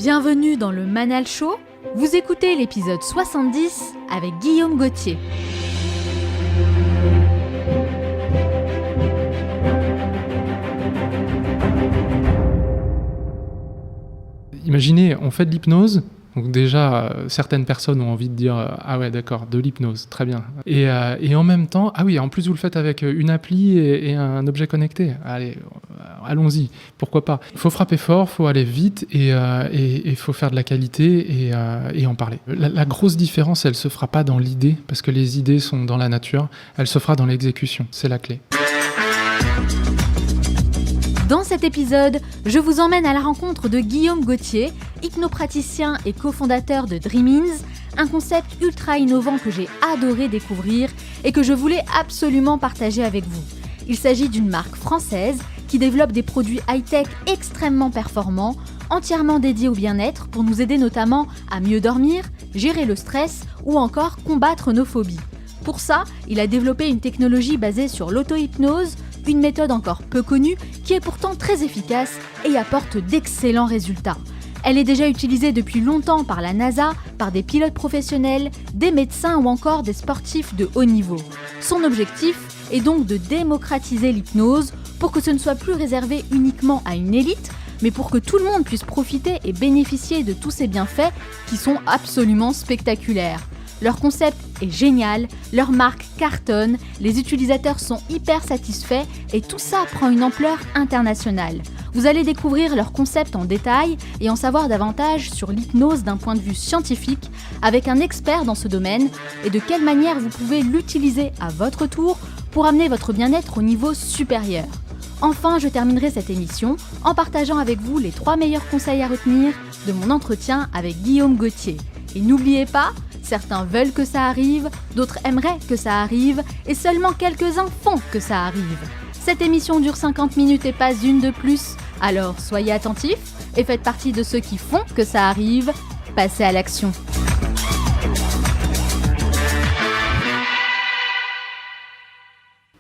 Bienvenue dans le Manal Show, vous écoutez l'épisode 70 avec Guillaume Gauthier. Imaginez, on fait de l'hypnose, donc déjà certaines personnes ont envie de dire ah ouais d'accord, de l'hypnose, très bien. Et en même temps, ah oui, en plus vous le faites avec une appli et un objet connecté. Allez, allons-y, pourquoi pas. Il faut frapper fort, il faut aller vite et il faut faire de la qualité et en parler. La grosse différence, elle se fera pas dans l'idée, parce que les idées sont dans la nature, elle se fera dans l'exécution, c'est la clé. Dans cet épisode, je vous emmène à la rencontre de Guillaume Gauthier, hypnopraticien et cofondateur de Dreamins, un concept ultra innovant que j'ai adoré découvrir et que je voulais absolument partager avec vous. Il s'agit d'une marque française qui développe des produits high-tech extrêmement performants, entièrement dédiés au bien-être pour nous aider notamment à mieux dormir, gérer le stress ou encore combattre nos phobies. Pour ça, il a développé une technologie basée sur l'auto-hypnose, une méthode encore peu connue qui est pourtant très efficace et apporte d'excellents résultats. Elle est déjà utilisée depuis longtemps par la NASA, par des pilotes professionnels, des médecins ou encore des sportifs de haut niveau. Son objectif est donc de démocratiser l'hypnose pour que ce ne soit plus réservé uniquement à une élite, mais pour que tout le monde puisse profiter et bénéficier de tous ces bienfaits qui sont absolument spectaculaires. Leur concept est génial, leur marque cartonne, les utilisateurs sont hyper satisfaits et tout ça prend une ampleur internationale. Vous allez découvrir leur concept en détail et en savoir davantage sur l'hypnose d'un point de vue scientifique avec un expert dans ce domaine et de quelle manière vous pouvez l'utiliser à votre tour pour amener votre bien-être au niveau supérieur. Enfin, je terminerai cette émission en partageant avec vous les 3 meilleurs conseils à retenir de mon entretien avec Guillaume Gauthier. Et n'oubliez pas, certains veulent que ça arrive, d'autres aimeraient que ça arrive, et seulement quelques-uns font que ça arrive. Cette émission dure 50 minutes et pas une de plus, alors soyez attentifs et faites partie de ceux qui font que ça arrive. Passez à l'action.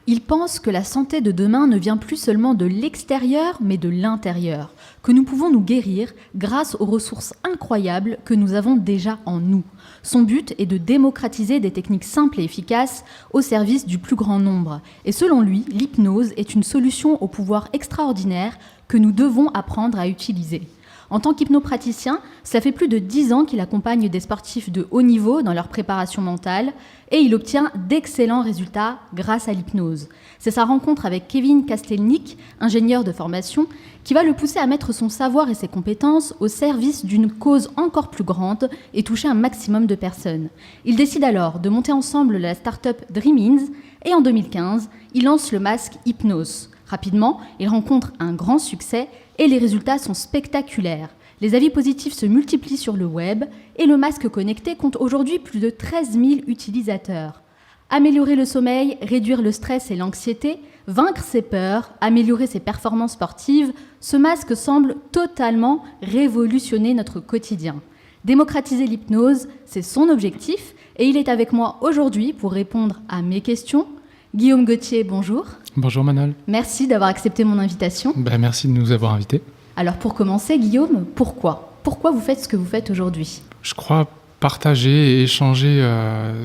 Il pense que la santé de demain ne vient plus seulement de l'extérieur, mais de l'intérieur, que nous pouvons nous guérir grâce aux ressources incroyables que nous avons déjà en nous. Son but est de démocratiser des techniques simples et efficaces au service du plus grand nombre. Et selon lui, l'hypnose est une solution au pouvoir extraordinaire que nous devons apprendre à utiliser. En tant qu'hypnopraticien, cela fait plus de 10 ans qu'il accompagne des sportifs de haut niveau dans leur préparation mentale et il obtient d'excellents résultats grâce à l'hypnose. C'est sa rencontre avec Kevin Kastelnik, ingénieur de formation, qui va le pousser à mettre son savoir et ses compétences au service d'une cause encore plus grande et toucher un maximum de personnes. Ils décident alors de monter ensemble la start-up Dreamins et en 2015, ils lancent le masque Hypnose. Rapidement, ils rencontrent un grand succès et les résultats sont spectaculaires. Les avis positifs se multiplient sur le web et le masque connecté compte aujourd'hui plus de 13 000 utilisateurs. Améliorer le sommeil, réduire le stress et l'anxiété, vaincre ses peurs, améliorer ses performances sportives, ce masque semble totalement révolutionner notre quotidien. Démocratiser l'hypnose, c'est son objectif et il est avec moi aujourd'hui pour répondre à mes questions. Guillaume Gauthier, bonjour. Bonjour Manal. Merci d'avoir accepté mon invitation. Merci de nous avoir invités. Alors pour commencer, Guillaume, pourquoi vous faites ce que vous faites aujourd'hui ? Je crois partager et échanger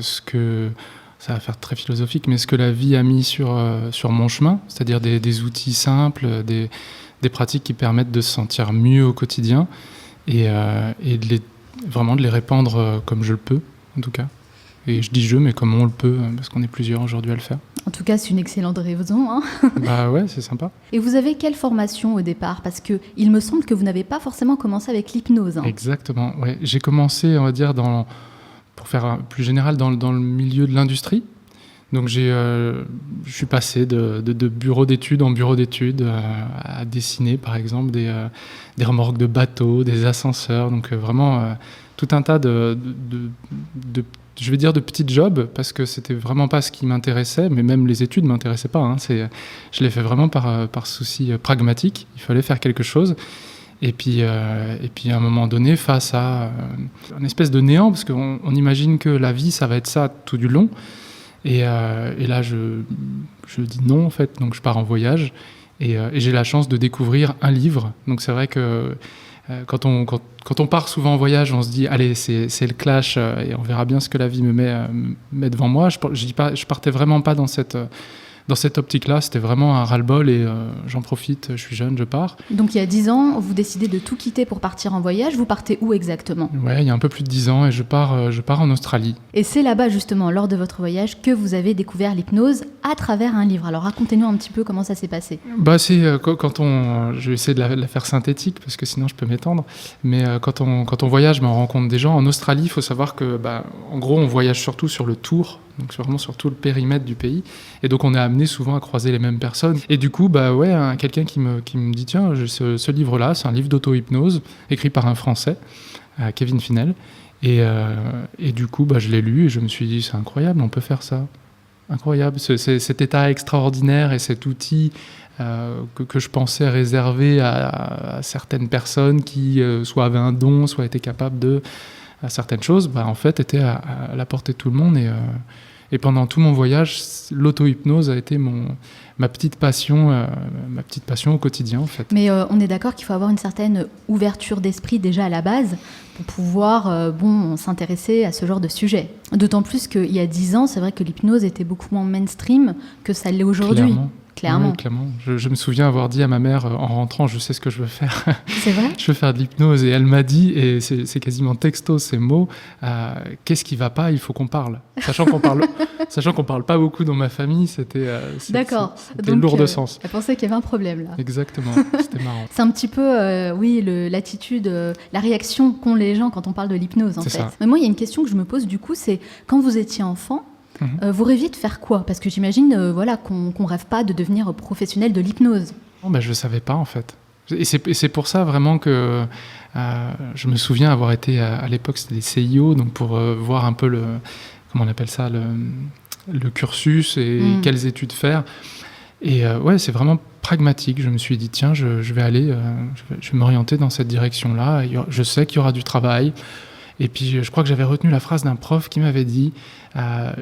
ce que, ça va faire très philosophique, mais ce que la vie a mis sur mon chemin, c'est-à-dire des outils simples, des pratiques qui permettent de se sentir mieux au quotidien et vraiment de les répandre comme je le peux, en tout cas. Et je dis je, mais comme on le peut, parce qu'on est plusieurs aujourd'hui à le faire. En tout cas, c'est une excellente raison. Ouais, c'est sympa. Et vous avez quelle formation au départ ? Parce qu'il me semble que vous n'avez pas forcément commencé avec l'hypnose. Exactement, ouais. J'ai commencé, on va dire, pour faire plus général, dans le milieu de l'industrie. Donc je suis passé de bureau d'études en bureau d'études à dessiner, par exemple, des remorques de bateaux, des ascenseurs. Donc vraiment tout un tas de je vais dire de petits jobs, parce que c'était vraiment pas ce qui m'intéressait, mais même les études m'intéressaient pas. Je l'ai fait vraiment par souci pragmatique. Il fallait faire quelque chose. Et puis à un moment donné, face à une espèce de néant, parce qu'on imagine que la vie, ça va être ça tout du long. Et là, je dis non, en fait. Donc je pars en voyage. Et j'ai la chance de découvrir un livre. Donc c'est vrai que quand on part souvent en voyage, on se dit allez, c'est le clash et on verra bien ce que la vie me met devant moi. Je partais vraiment pas dans cette optique-là, c'était vraiment un ras-le-bol et j'en profite, je suis jeune, je pars. Donc il y a 10 ans, vous décidez de tout quitter pour partir en voyage. Vous partez où exactement ? Ouais, il y a un peu plus de 10 ans et je pars en Australie. Et c'est là-bas justement, lors de votre voyage, que vous avez découvert l'hypnose à travers un livre. Alors racontez-nous un petit peu comment ça s'est passé. C'est je vais essayer de la faire synthétique parce que sinon je peux m'étendre. Mais quand on voyage, on rencontre des gens. En Australie, il faut savoir que, en gros, on voyage surtout sur le tour. Donc c'est vraiment sur tout le périmètre du pays. Et donc on est amené souvent à croiser les mêmes personnes. Et du coup, quelqu'un qui me dit tiens, ce livre-là, c'est un livre d'auto-hypnose écrit par un Français, Kevin Finel. Et du coup, je l'ai lu et je me suis dit c'est incroyable, on peut faire ça. Incroyable, cet état extraordinaire et cet outil que je pensais réservé à certaines personnes qui soit avaient un don, soit étaient capables à certaines choses, en fait était à la portée de tout le monde. Et pendant tout mon voyage, l'auto-hypnose a été ma petite passion au quotidien, en fait. Mais on est d'accord qu'il faut avoir une certaine ouverture d'esprit déjà à la base pour pouvoir s'intéresser à ce genre de sujet. D'autant plus qu'il y a 10 ans, c'est vrai que l'hypnose était beaucoup moins mainstream que ça l'est aujourd'hui. Clairement. Oui, clairement. Je me souviens avoir dit à ma mère en rentrant, je sais ce que je veux faire. C'est vrai ? Je veux faire de l'hypnose. Et elle m'a dit, et c'est quasiment texto ces mots, qu'est-ce qui va pas ? Il faut qu'on parle. Sachant qu'on parle pas beaucoup dans ma famille, c'était lourd de sens. Elle pensait qu'il y avait un problème là. Exactement, c'était marrant. C'est un petit peu, l'attitude, la réaction qu'ont les gens quand on parle de l'hypnose en fait. Ça. Mais moi, il y a une question que je me pose du coup, c'est quand vous étiez enfant, vous rêviez de faire quoi ? Parce que j'imagine qu'on rêve pas de devenir professionnel de l'hypnose. Non, je ne savais pas en fait. Et c'est pour ça vraiment que je me souviens avoir été à l'époque, c'était des CIO, donc pour voir un peu comment on appelle ça, le cursus et quelles études faire. Et c'est vraiment pragmatique. Je me suis dit tiens, je vais m'orienter dans cette direction-là. Je sais qu'il y aura du travail. Et puis, je crois que j'avais retenu la phrase d'un prof qui m'avait dit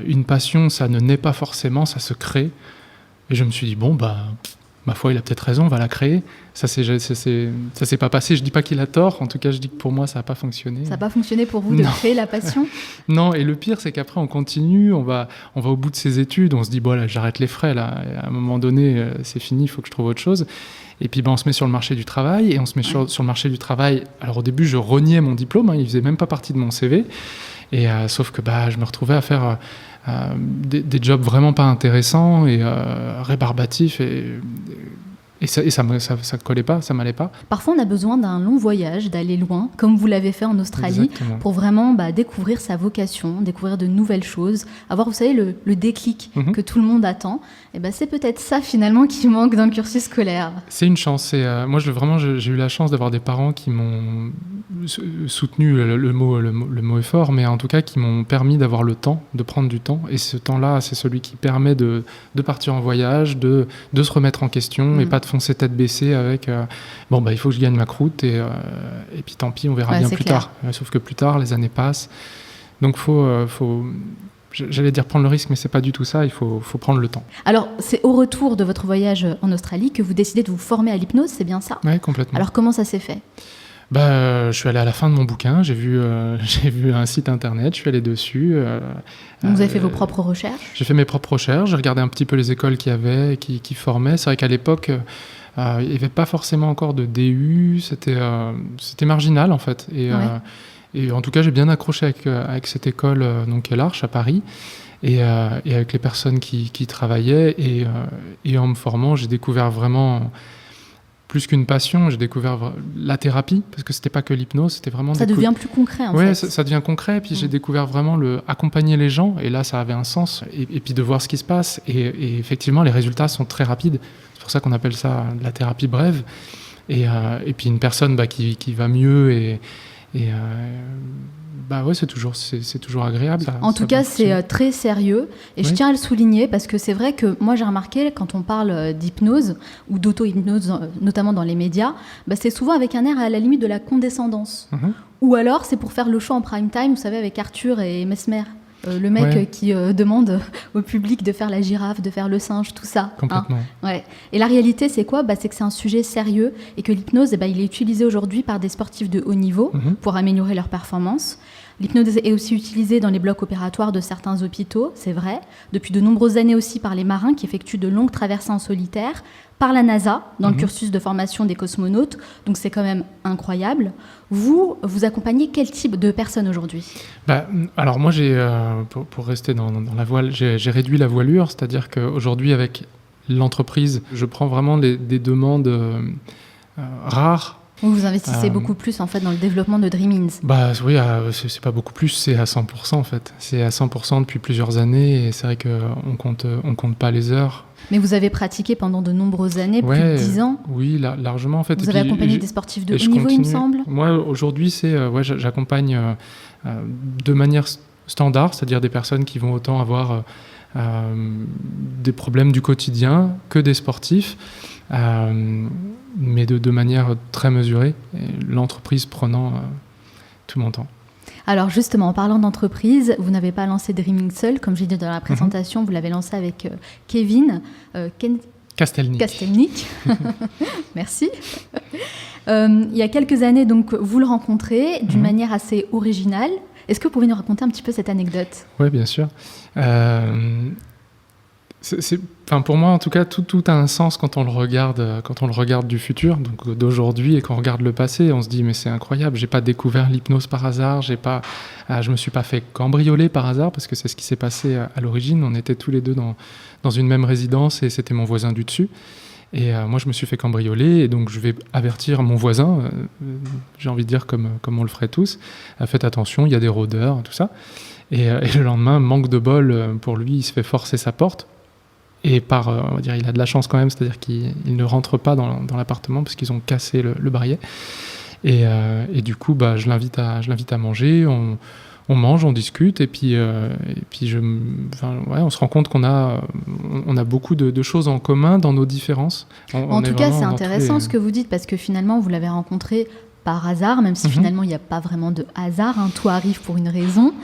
une passion, ça ne naît pas forcément, ça se crée. Et je me suis dit, ma foi, il a peut-être raison, on va la créer. Ça s'est pas passé. Je dis pas qu'il a tort. En tout cas, je dis que pour moi, ça n'a pas fonctionné. Ça n'a pas fonctionné pour vous de créer la passion ? Non, et le pire, c'est qu'après, on continue, on va au bout de ses études, on se dit, là, j'arrête les frais, là. À un moment donné, c'est fini, il faut que je trouve autre chose. Et puis on se met sur le marché du travail, et on se met sur le marché du travail. Alors au début, je reniais mon diplôme, il faisait même pas partie de mon CV. Et sauf que je me retrouvais à faire des jobs vraiment pas intéressants et rébarbatifs. Et ça collait pas, ça m'allait pas. Parfois, on a besoin d'un long voyage, d'aller loin, comme vous l'avez fait en Australie. Exactement. Pour vraiment découvrir sa vocation, découvrir de nouvelles choses, avoir, vous savez, le déclic que tout le monde attend. Et c'est peut-être ça, finalement, qui manque dans le cursus scolaire. C'est une chance. Moi, j'ai eu la chance d'avoir des parents qui m'ont soutenu, le mot est fort, mais en tout cas, qui m'ont permis d'avoir le temps, de prendre du temps. Et ce temps-là, c'est celui qui permet de partir en voyage, de se remettre en question et pas de foncer tête baissée avec il faut que je gagne ma croûte et puis tant pis, on verra bien plus tard. Sauf que plus tard, les années passent. Donc j'allais dire prendre le risque, mais c'est pas du tout ça, il faut prendre le temps. Alors, c'est au retour de votre voyage en Australie que vous décidez de vous former à l'hypnose, c'est bien ça ? Oui, complètement. Alors, comment ça s'est fait ? Je suis allé à la fin de mon bouquin, j'ai vu un site internet, je suis allé dessus. Vous avez fait vos propres recherches ? J'ai fait mes propres recherches, j'ai regardé un petit peu les écoles qu'il y avait, qui formaient. C'est vrai qu'à l'époque, il n'y avait pas forcément encore de DU, c'était marginal en fait. Et en tout cas, j'ai bien accroché avec cette école, qui est l'Arche à Paris, et avec les personnes qui travaillaient. Et en me formant, j'ai découvert vraiment... Plus qu'une passion, j'ai découvert la thérapie, parce que c'était pas que l'hypnose, c'était vraiment... Ça devient plus concret, en fait. Oui, ça devient concret, puis j'ai découvert vraiment accompagner les gens, et là, ça avait un sens, et puis de voir ce qui se passe, et effectivement, les résultats sont très rapides. C'est pour ça qu'on appelle ça de la thérapie brève. Et puis une personne qui va mieux, c'est toujours agréable. En tout cas, c'est très sérieux. Et je tiens à le souligner parce que c'est vrai que moi, j'ai remarqué, quand on parle d'hypnose ou d'auto-hypnose, notamment dans les médias, c'est souvent avec un air à la limite de la condescendance. Ou alors, c'est pour faire le show en prime time, vous savez, avec Arthur et Mesmer. le mec qui demande au public de faire la girafe, de faire le singe, tout ça. Complètement. Ouais. Et la réalité, c'est quoi ? C'est que c'est un sujet sérieux et que l'hypnose, il est utilisé aujourd'hui par des sportifs de haut niveau pour améliorer leur performance. L'hypnose est aussi utilisée dans les blocs opératoires de certains hôpitaux, c'est vrai. Depuis de nombreuses années aussi par les marins qui effectuent de longues traversées en solitaire, par la NASA, dans le cursus de formation des cosmonautes. Donc c'est quand même incroyable. Vous accompagnez quel type de personnes aujourd'hui ? Alors moi, pour rester dans la voile, j'ai réduit la voilure, c'est-à-dire qu'aujourd'hui, avec l'entreprise, je prends vraiment des demandes rares. Vous investissez beaucoup plus en fait dans le développement de Dreamins. Oui, c'est pas beaucoup plus, c'est à 100% en fait. C'est à 100% depuis plusieurs années et c'est vrai qu'on compte pas les heures. Mais vous avez pratiqué pendant de nombreuses années, plus de 10 ans. Oui, largement en fait. Vous avez accompagné des sportifs de haut niveau, il me semble. Moi aujourd'hui, j'accompagne de manière standard, c'est-à-dire des personnes qui vont autant avoir des problèmes du quotidien que des sportifs. Mais de manière très mesurée, et l'entreprise prenant tout mon temps. Alors justement, en parlant d'entreprise, vous n'avez pas lancé Dreaming seul, comme j'ai dit dans la présentation, vous l'avez lancé avec Kevin Kastelnik. Merci. Il y a quelques années, donc, vous le rencontrez d'une manière assez originale. Est-ce que vous pouvez nous raconter un petit peu cette anecdote ? Oui, bien sûr. Pour moi, en tout cas, tout a un sens quand on le regarde du futur, donc d'aujourd'hui, et qu'on regarde le passé. On se dit, mais c'est incroyable, j'ai pas découvert l'hypnose par hasard, je me suis pas fait cambrioler par hasard, parce que c'est ce qui s'est passé à l'origine. On était tous les deux dans une même résidence et c'était mon voisin du dessus. Et moi, je me suis fait cambrioler, et donc je vais avertir mon voisin, j'ai envie de dire comme on le ferait tous, faites attention, il y a des rôdeurs, tout ça. Et le lendemain, manque de bol pour lui, il se fait forcer sa porte. Et on va dire, il a de la chance quand même, c'est-à-dire qu'il ne rentre pas dans l'appartement parce qu'ils ont cassé le barillet. Et du coup, je l'invite à manger. On mange, on discute, et puis on se rend compte qu'on a beaucoup de choses en commun dans nos différences. En tout cas, c'est intéressant ce que vous dites, parce que finalement, vous l'avez rencontré par hasard, même si finalement, il n'y a pas vraiment de hasard. Tout arrive pour une raison.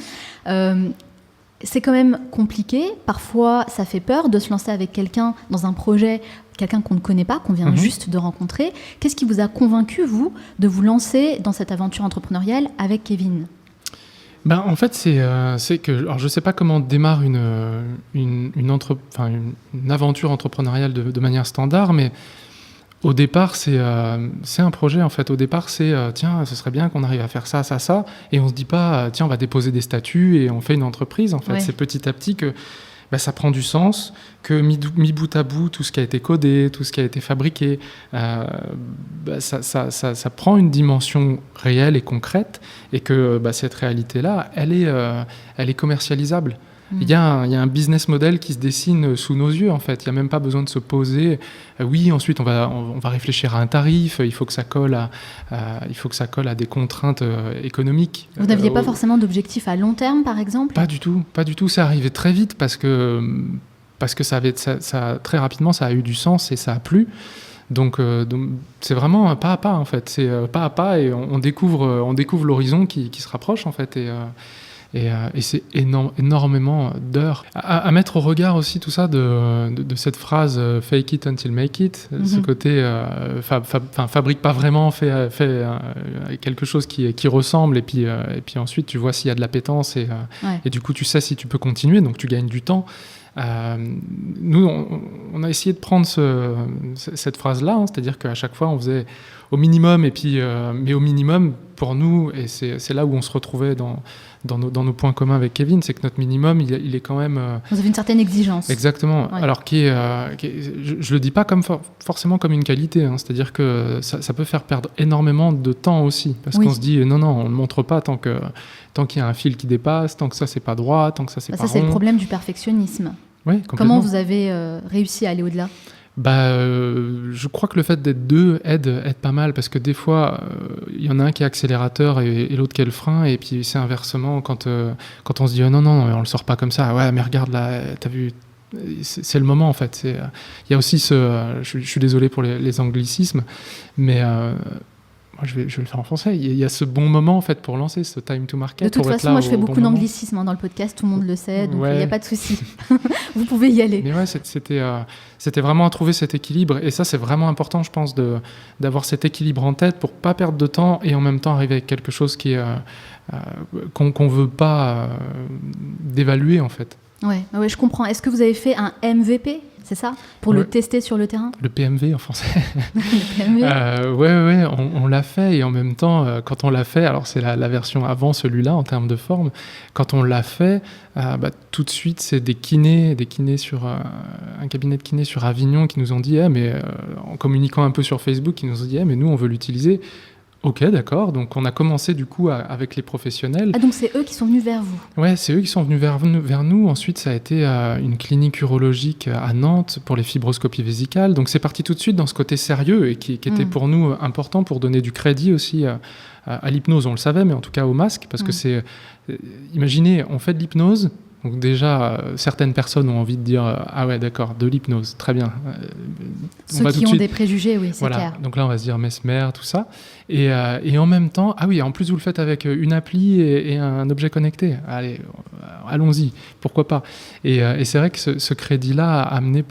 C'est quand même compliqué. Parfois, ça fait peur de se lancer avec quelqu'un dans un projet, quelqu'un qu'on ne connaît pas, qu'on vient juste de rencontrer. Qu'est-ce qui vous a convaincu, vous, de vous lancer dans cette aventure entrepreneuriale avec Kevin ? En fait, c'est que... Alors, je ne sais pas comment démarre une aventure entrepreneuriale de manière standard, mais au départ, c'est un projet, en fait. Au départ, c'est tiens, ce serait bien qu'on arrive à faire ça, ça, ça. Et on ne se dit pas, tiens, on va déposer des statuts et on fait une entreprise. En fait, c'est petit à petit que ça prend du sens, que mis bout à bout, tout ce qui a été codé, tout ce qui a été fabriqué, ça prend une dimension réelle et concrète, et que cette réalité-là, elle est commercialisable. Il y a un business model qui se dessine sous nos yeux, en fait. Il n'y a même pas besoin de se poser. Oui, ensuite, on va réfléchir à un tarif. Il faut que ça colle à des contraintes économiques. Vous n'aviez pas forcément d'objectif à long terme, par exemple ? Pas du tout. C'est arrivé très vite parce que ça très rapidement, ça a eu du sens et ça a plu. Donc c'est vraiment un pas à pas, en fait. C'est pas à pas, et on découvre l'horizon qui se rapproche, en fait. Et c'est énormément d'heures. À mettre au regard aussi tout ça de cette phrase « fake it until make it », ce côté fabrique pas vraiment, fait quelque chose qui ressemble, et puis ensuite tu vois s'il y a de l'appétence, et du coup tu sais si tu peux continuer, donc tu gagnes du temps. Nous, on a essayé de prendre cette phrase-là, c'est-à-dire qu'à chaque fois on faisait au minimum, mais au minimum pour nous, et c'est là où on se retrouvait dans nos points communs avec Kevin, c'est que notre minimum, il est quand même... Vous avez une certaine exigence. Exactement. Ouais. Alors je le dis pas forcément comme une qualité, c'est-à-dire que ça peut faire perdre énormément de temps aussi, parce qu'on se dit non, on ne montre pas tant qu'il y a un fil qui dépasse, tant que ça c'est pas droit, tant que ça c'est pas rond. Ça c'est le problème du perfectionnisme. Oui, complètement. Comment vous avez réussi à aller au-delà ? Je crois que le fait d'être deux aide pas mal, parce que des fois il y en a un qui est accélérateur et l'autre qui est le frein, et puis c'est inversement quand on se dit non, on le sort pas comme ça, ouais mais regarde là, t'as vu, c'est le moment, en fait. Il y a aussi je suis désolé pour les anglicismes, mais moi, je vais le faire en français. Il y a ce bon moment, en fait, pour lancer ce time to market. De toute façon, moi, je fais beaucoup d'anglicisme dans le podcast, tout le monde le sait, donc il n'y a pas de souci. Vous pouvez y aller. Mais ouais, c'était vraiment à trouver cet équilibre. Et ça, c'est vraiment important, je pense, d'avoir cet équilibre en tête pour pas perdre de temps et en même temps arriver avec quelque chose qu'on veut pas dévaluer, en fait. Ouais, je comprends. Est-ce que vous avez fait un MVP, c'est ça, pour le tester sur le terrain? Le PMV en français. Le PMV. Ouais, on l'a fait et en même temps, quand on l'a fait, alors c'est la version avant celui-là en termes de forme, quand on l'a fait, tout de suite c'est des kinés sur un cabinet de kinés sur Avignon qui nous ont dit, en communiquant un peu sur Facebook, qui nous ont dit, mais nous on veut l'utiliser. Ok, d'accord. Donc, on a commencé du coup avec les professionnels. Ah, donc c'est eux qui sont venus vers vous? Ouais, c'est eux qui sont venus vers nous. Ensuite, ça a été une clinique urologique à Nantes pour les fibroscopies vésicales. Donc, c'est parti tout de suite dans ce côté sérieux et qui était pour nous important pour donner du crédit aussi à l'hypnose. On le savait, mais en tout cas au masque, parce que c'est... Imaginez, on fait de l'hypnose. Donc déjà, certaines personnes ont envie de dire « Ah ouais, d'accord, de l'hypnose, très bien. » Ceux qui ont des préjugés, oui, c'est clair. Donc là, on va se dire Mesmer, tout ça. Et en même temps, en plus, vous le faites avec une appli et un objet connecté. Allez, allons-y, pourquoi pas. Et c'est vrai que ce crédit-là, amené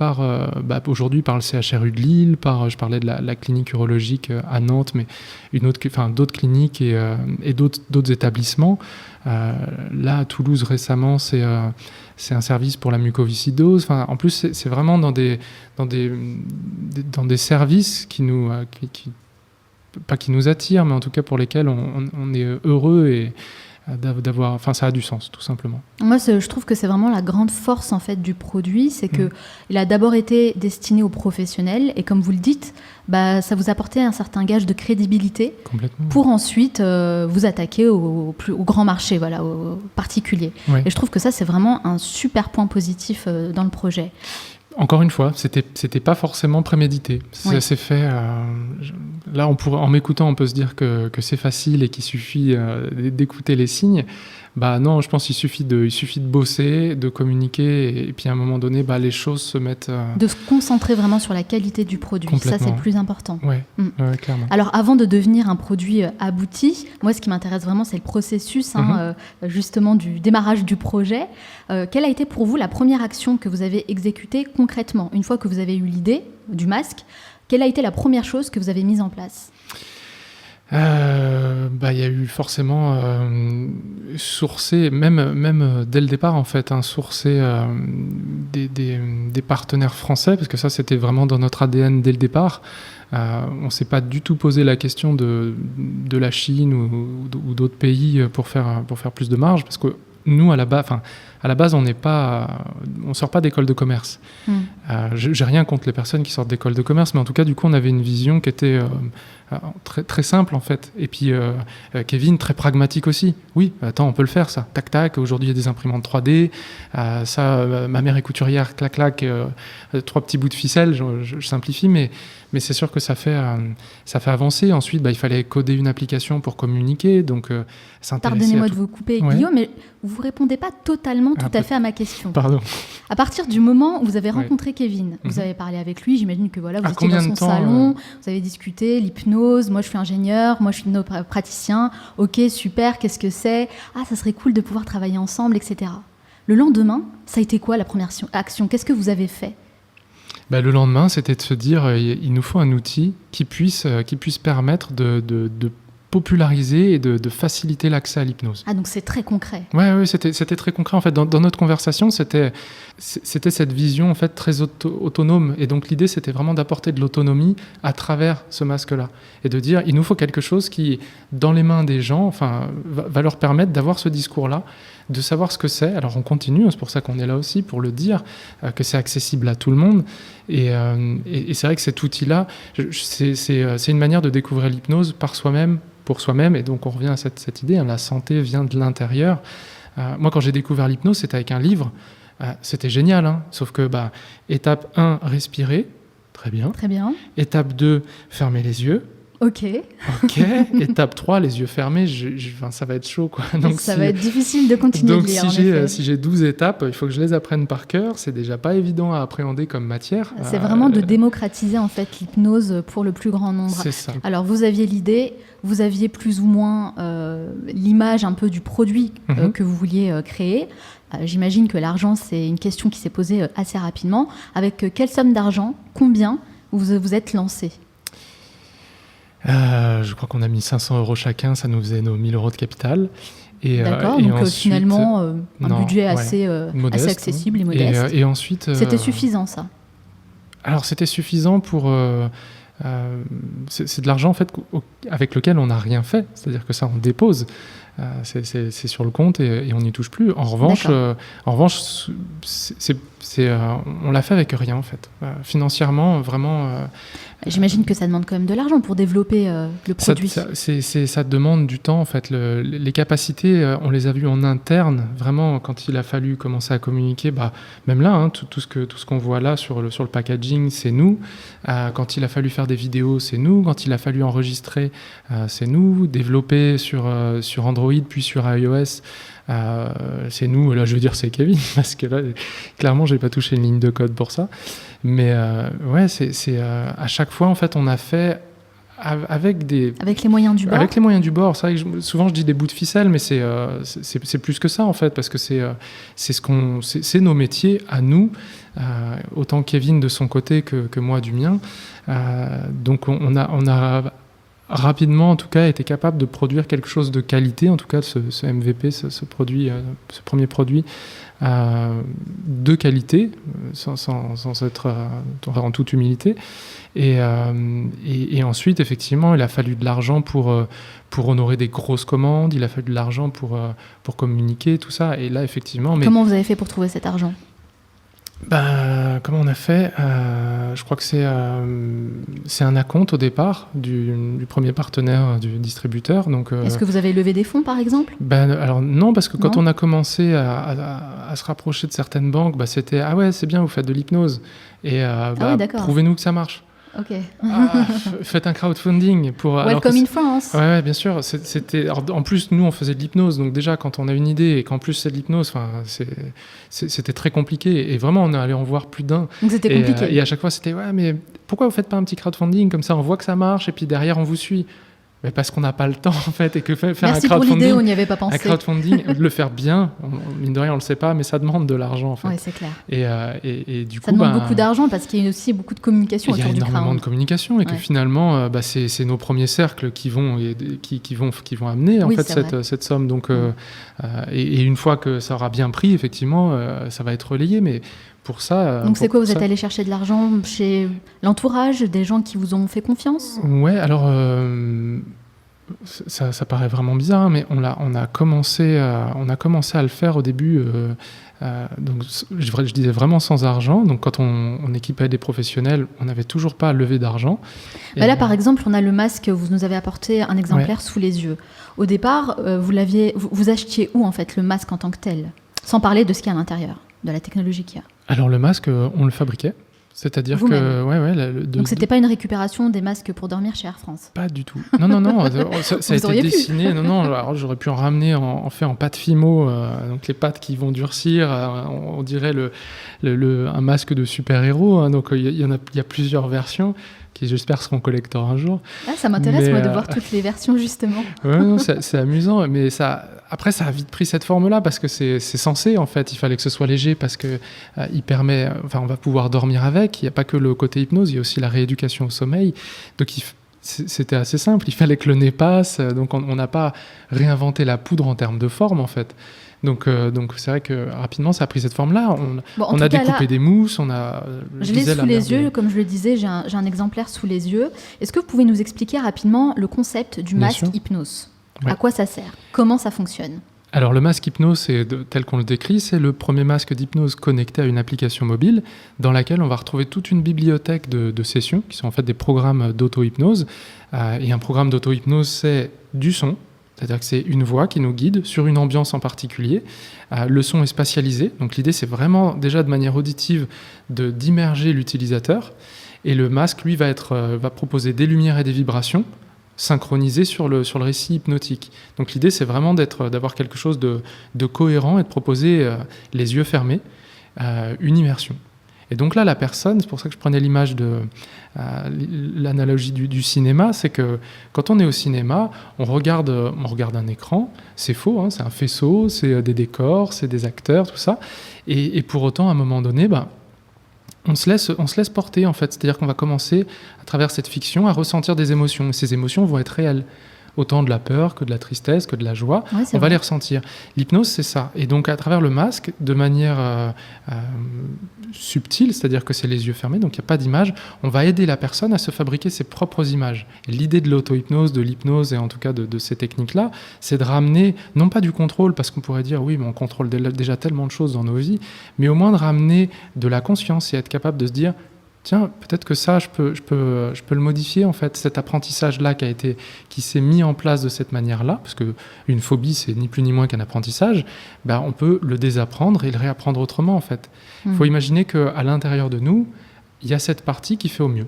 aujourd'hui par le CHRU de Lille, je parlais de la clinique urologique à Nantes, mais d'autres cliniques et d'autres établissements. Là, à Toulouse, récemment, c'est un service pour la mucoviscidose. En plus, c'est vraiment dans des services qui nous pas qui nous attirent, mais en tout cas pour lesquels on est heureux et d'avoir. Ça a du sens, tout simplement. Moi, je trouve que c'est vraiment la grande force en fait du produit, c'est que il a d'abord été destiné aux professionnels et comme vous le dites, ça vous apportait un certain gage de crédibilité pour ensuite vous attaquer au grand marché, aux particuliers. Ouais. Et je trouve que ça, c'est vraiment un super point positif dans le projet. Encore une fois, c'était pas forcément prémédité. Ça s'est fait. Là, en m'écoutant, on peut se dire que c'est facile et qu'il suffit d'écouter les signes. Non, je pense qu'il suffit de bosser, de communiquer, et puis à un moment donné, les choses se mettent. De se concentrer vraiment sur la qualité du produit. Ça, c'est le plus important. Ouais, clairement. Alors, avant de devenir un produit abouti, moi, ce qui m'intéresse vraiment, c'est le processus, justement, du démarrage du projet. Quelle a été pour vous la première action que vous avez exécutée concrètement, une fois que vous avez eu l'idée du masque? Quelle a été la première chose que vous avez mise en place? Il y a eu forcément sourcer, même dès le départ en fait, sourcer des partenaires français, parce que ça c'était vraiment dans notre ADN dès le départ. On ne s'est pas du tout posé la question de la Chine ou d'autres pays pour faire plus de marge, parce que nous à la base on sort pas d'école de commerce. J'ai rien contre les personnes qui sortent d'école de commerce, mais en tout cas du coup on avait une vision qui était très, très simple en fait. Et puis Kevin, très pragmatique aussi. Oui, attends, on peut le faire ça. Tac tac, aujourd'hui il y a des imprimantes 3D. Ma mère est couturière, clac clac, 3 petits bouts de ficelle, je simplifie, mais c'est sûr que ça fait avancer. Ensuite, il fallait coder une application pour communiquer, donc Pardonnez-moi de vous couper, Guillaume, mais vous ne répondez pas totalement tout à fait à ma question. Pardon. À partir du moment où vous avez rencontré Kevin, vous avez parlé avec lui, j'imagine que vous étiez dans son salon, vous avez discuté, l'hypnose, moi je suis ingénieur, moi je suis praticien, ok, super, qu'est-ce que c'est? Ah, ça serait cool de pouvoir travailler ensemble, etc. Le lendemain, ça a été quoi la première action? Qu'est-ce que vous avez fait? Le lendemain, c'était de se dire il nous faut un outil qui puisse permettre de populariser et de faciliter l'accès à l'hypnose. Ah, donc c'est très concret. Oui, c'était très concret. En fait, dans notre conversation, c'était cette vision en fait, très autonome. Et donc l'idée, c'était vraiment d'apporter de l'autonomie à travers ce masque-là. Et de dire, il nous faut quelque chose qui, dans les mains des gens, va leur permettre d'avoir ce discours-là, de savoir ce que c'est. Alors on continue, c'est pour ça qu'on est là aussi, pour le dire, que c'est accessible à tout le monde. Et c'est vrai que cet outil-là, c'est une manière de découvrir l'hypnose par soi-même, pour soi-même, et donc on revient à cette idée, la santé vient de l'intérieur. Moi, quand j'ai découvert l'hypnose, c'était avec un livre, c'était génial, sauf que étape 1, respirer, très bien. Très bien. Étape 2, fermer les yeux. Ok. Ok, étape 3, les yeux fermés, ça va être chaud, quoi. Donc, ça va être difficile de continuer donc de lire, si j'ai 12 étapes, il faut que je les apprenne par cœur. C'est déjà pas évident à appréhender comme matière. C'est vraiment de démocratiser en fait l'hypnose pour le plus grand nombre. C'est ça. Alors vous aviez l'idée, vous aviez plus ou moins l'image un peu du produit que vous vouliez créer. J'imagine que l'argent, c'est une question qui s'est posée assez rapidement. Avec quelle somme d'argent, combien vous êtes lancé ? Je crois qu'on a mis 500 € chacun, ça nous faisait nos 1000 € de capital. D'accord, et donc ensuite, finalement, un budget assez accessible et modeste. Et ensuite... C'était suffisant, ça ? Alors, c'était suffisant pour... c'est de l'argent, en fait, avec lequel on n'a rien fait. C'est-à-dire que ça, on dépose. C'est sur le compte et on n'y touche plus. En revanche, on l'a fait avec rien, en fait. Financièrement, vraiment... J'imagine que ça demande quand même de l'argent pour développer le produit. Ça demande du temps, en fait. Les capacités, on les a vues en interne. Vraiment, quand il a fallu commencer à communiquer, même là, tout ce qu'on voit là sur le packaging, c'est nous. Quand il a fallu faire des vidéos, c'est nous. Quand il a fallu enregistrer, c'est nous. Développer sur Android, puis sur iOS, c'est nous. Là, je veux dire, c'est Kevin, parce que là, clairement, j'ai pas touché une ligne de code pour ça. Mais c'est à chaque fois, en fait, on a fait avec les moyens du bord. Avec les moyens du bord. C'est vrai que souvent je dis des bouts de ficelle, mais c'est plus que ça, en fait, parce que c'est nos métiers à nous, autant Kevin de son côté que moi du mien. Donc on a rapidement, en tout cas, été capable de produire quelque chose de qualité, en tout cas ce MVP, ce premier produit de qualité, sans être en toute humilité. Et ensuite, effectivement, il a fallu de l'argent pour honorer des grosses commandes, il a fallu de l'argent pour communiquer, tout ça. Et là, effectivement... Comment vous avez fait pour trouver cet argent ? Comment on a fait je crois que c'est un acompte au départ du premier partenaire du distributeur. Donc, est-ce que vous avez levé des fonds, par exemple ? Alors non, parce que quand on a commencé à se rapprocher de certaines banques, c'était « Ah ouais, c'est bien, vous faites de l'hypnose. » Et prouvez-nous que ça marche. Ok. Faites un crowdfunding pour. Welcome in France. Ouais, bien sûr. En plus, nous, on faisait de l'hypnose, donc déjà, quand on a une idée et qu'en plus c'est de l'hypnose, c'était très compliqué. Et vraiment, on est allé en voir plus d'un. Donc c'était compliqué. Et à chaque fois, c'était mais pourquoi vous faites pas un petit crowdfunding comme ça, on voit que ça marche et puis derrière, on vous suit. Mais parce qu'on n'a pas le temps, en fait, et que faire Merci un crowdfunding, pour l'idée, on n'y avait pas pensé. Un crowdfunding, le faire bien, mine de rien, on le sait pas, mais ça demande de l'argent, en fait. Oui, c'est clair. Et du coup, ça demande beaucoup d'argent parce qu'il y a aussi beaucoup de communication autour du crowd. Il y a énormément de communication et que finalement, c'est nos premiers cercles qui vont amener en fait cette somme. Donc, et une fois que ça aura bien pris, effectivement, ça va être relayé, mais pour ça. Donc c'est quoi, vous êtes allé chercher de l'argent chez l'entourage, des gens qui vous ont fait confiance ? Ouais, alors ça paraît vraiment bizarre, mais on a commencé à le faire au début. Donc je disais vraiment sans argent. Donc quand on équipait des professionnels, on n'avait toujours pas levé d'argent. Là, par exemple, on a le masque. Vous nous avez apporté un exemplaire sous les yeux. Au départ, vous achetiez où en fait le masque en tant que tel, sans parler de ce qu'il y a à l'intérieur, de la technologie qu'il y a. Alors le masque, on le fabriquait. C'est-à-dire que... Donc c'était pas une récupération des masques pour dormir chez Air France ? Pas du tout. Non. Ça a été dessiné. Non, alors j'aurais pu en ramener en pâte Fimo, donc les pâtes qui vont durcir, on dirait un masque de super-héros. Donc il y a plusieurs versions qui, j'espère, seront collector un jour. Ça m'intéresse, moi, de voir toutes les versions, justement. Non, c'est amusant, mais après, ça a vite pris cette forme-là parce que c'est censé, en fait. Il fallait que ce soit léger parce que il permet... on va pouvoir dormir avec. Il n'y a pas que le côté hypnose, il y a aussi la rééducation au sommeil. Donc, c'était assez simple. Il fallait que le nez passe. Donc, on n'a pas réinventé la poudre en termes de forme, en fait. Donc c'est vrai que rapidement, ça a pris cette forme-là. On a découpé des mousses, je l'ai sous les yeux, comme je le disais, j'ai un exemplaire sous les yeux. Est-ce que vous pouvez nous expliquer rapidement le concept du masque hypnose ? À quoi ça sert ? Comment ça fonctionne ? Alors le masque hypnose, tel qu'on le décrit, c'est le premier masque d'hypnose connecté à une application mobile dans laquelle on va retrouver toute une bibliothèque de sessions qui sont en fait des programmes d'auto-hypnose. Et un programme d'auto-hypnose, c'est du son. C'est-à-dire que c'est une voix qui nous guide sur une ambiance en particulier. Le son est spatialisé. Donc l'idée, c'est vraiment déjà de manière auditive d'immerger l'utilisateur. Et le masque, lui, va proposer des lumières et des vibrations synchronisé sur le récit hypnotique. Donc l'idée, c'est vraiment d'avoir quelque chose de cohérent et de proposer, les yeux fermés, une immersion. Et donc là, la personne, c'est pour ça que je prenais l'image l'analogie du cinéma, c'est que quand on est au cinéma, on regarde un écran, c'est faux, hein, c'est un faisceau, c'est des décors, c'est des acteurs, tout ça. Et pour autant, à un moment donné, on se laisse porter, en fait. C'est-à-dire qu'on va commencer, à travers cette fiction, à ressentir des émotions. Et ces émotions vont être réelles. Autant de la peur que de la tristesse, que de la joie, on va les ressentir. L'hypnose, c'est ça. Et donc, à travers le masque, de manière subtile, c'est-à-dire que c'est les yeux fermés, donc il n'y a pas d'image, on va aider la personne à se fabriquer ses propres images. Et l'idée de l'auto-hypnose, de l'hypnose, et en tout cas de ces techniques-là, c'est de ramener, non pas du contrôle, parce qu'on pourrait dire, oui, mais on contrôle déjà tellement de choses dans nos vies, mais au moins de ramener de la conscience et être capable de se dire, tiens, peut-être que ça, je peux le modifier, en fait, cet apprentissage-là qui s'est mis en place de cette manière-là, parce qu'une phobie, c'est ni plus ni moins qu'un apprentissage, on peut le désapprendre et le réapprendre autrement, en fait. Il faut imaginer qu'à l'intérieur de nous, il y a cette partie qui fait au mieux.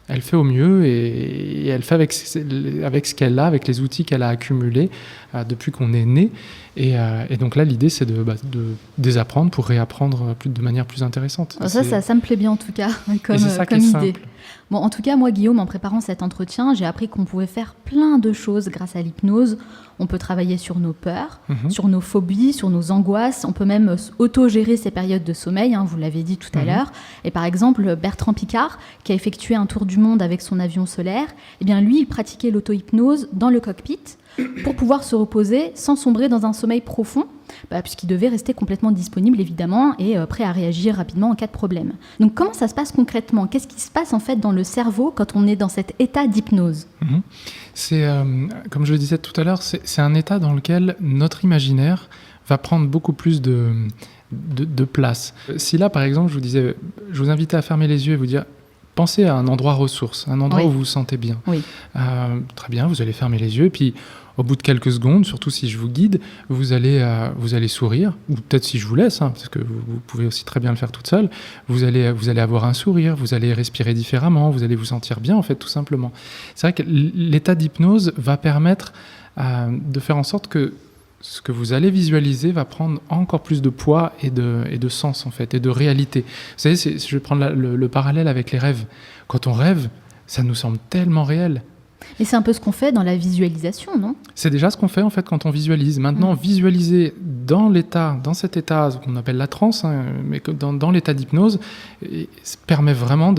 Elle fait au mieux et elle fait avec ce qu'elle a, avec les outils qu'elle a accumulés depuis qu'on est né. Et donc là, l'idée, c'est de désapprendre pour réapprendre de manière plus intéressante. Ça me plaît bien en tout cas, comme idée. Simple. Bon, en tout cas, moi, Guillaume, en préparant cet entretien, j'ai appris qu'on pouvait faire plein de choses grâce à l'hypnose. On peut travailler sur nos peurs, sur nos phobies, sur nos angoisses. On peut même auto-gérer ces périodes de sommeil, hein, vous l'avez dit tout à l'heure. Et par exemple, Bertrand Piccard, qui a effectué un tour du monde avec son avion solaire, eh bien lui, il pratiquait l'auto-hypnose dans le cockpit pour pouvoir se reposer sans sombrer dans un sommeil profond, puisqu'il devait rester complètement disponible, évidemment, et prêt à réagir rapidement en cas de problème. Donc, comment ça se passe concrètement ? Qu'est-ce qui se passe, en fait, dans le cerveau quand on est dans cet état d'hypnose ? C'est, comme je le disais tout à l'heure, c'est un état dans lequel notre imaginaire va prendre beaucoup plus de place. Si là, par exemple, je vous invitais à fermer les yeux et vous dire, pensez à un endroit ressource, un endroit où vous vous sentez bien. Oui. Très bien, vous allez fermer les yeux, et puis au bout de quelques secondes, surtout si je vous guide, vous allez sourire, ou peut-être si je vous laisse, hein, parce que vous pouvez aussi très bien le faire toute seule, vous allez avoir un sourire, vous allez respirer différemment, vous allez vous sentir bien, en fait, tout simplement. C'est vrai que l'état d'hypnose va permettre de faire en sorte que ce que vous allez visualiser va prendre encore plus de poids et de sens, en fait, et de réalité. Vous savez, je vais prendre le parallèle avec les rêves. Quand on rêve, ça nous semble tellement réel. Et c'est un peu ce qu'on fait dans la visualisation, non ? C'est déjà ce qu'on fait, en fait, quand on visualise. Maintenant, visualiser dans cet état qu'on appelle la transe, hein, mais dans l'état d'hypnose, permet vraiment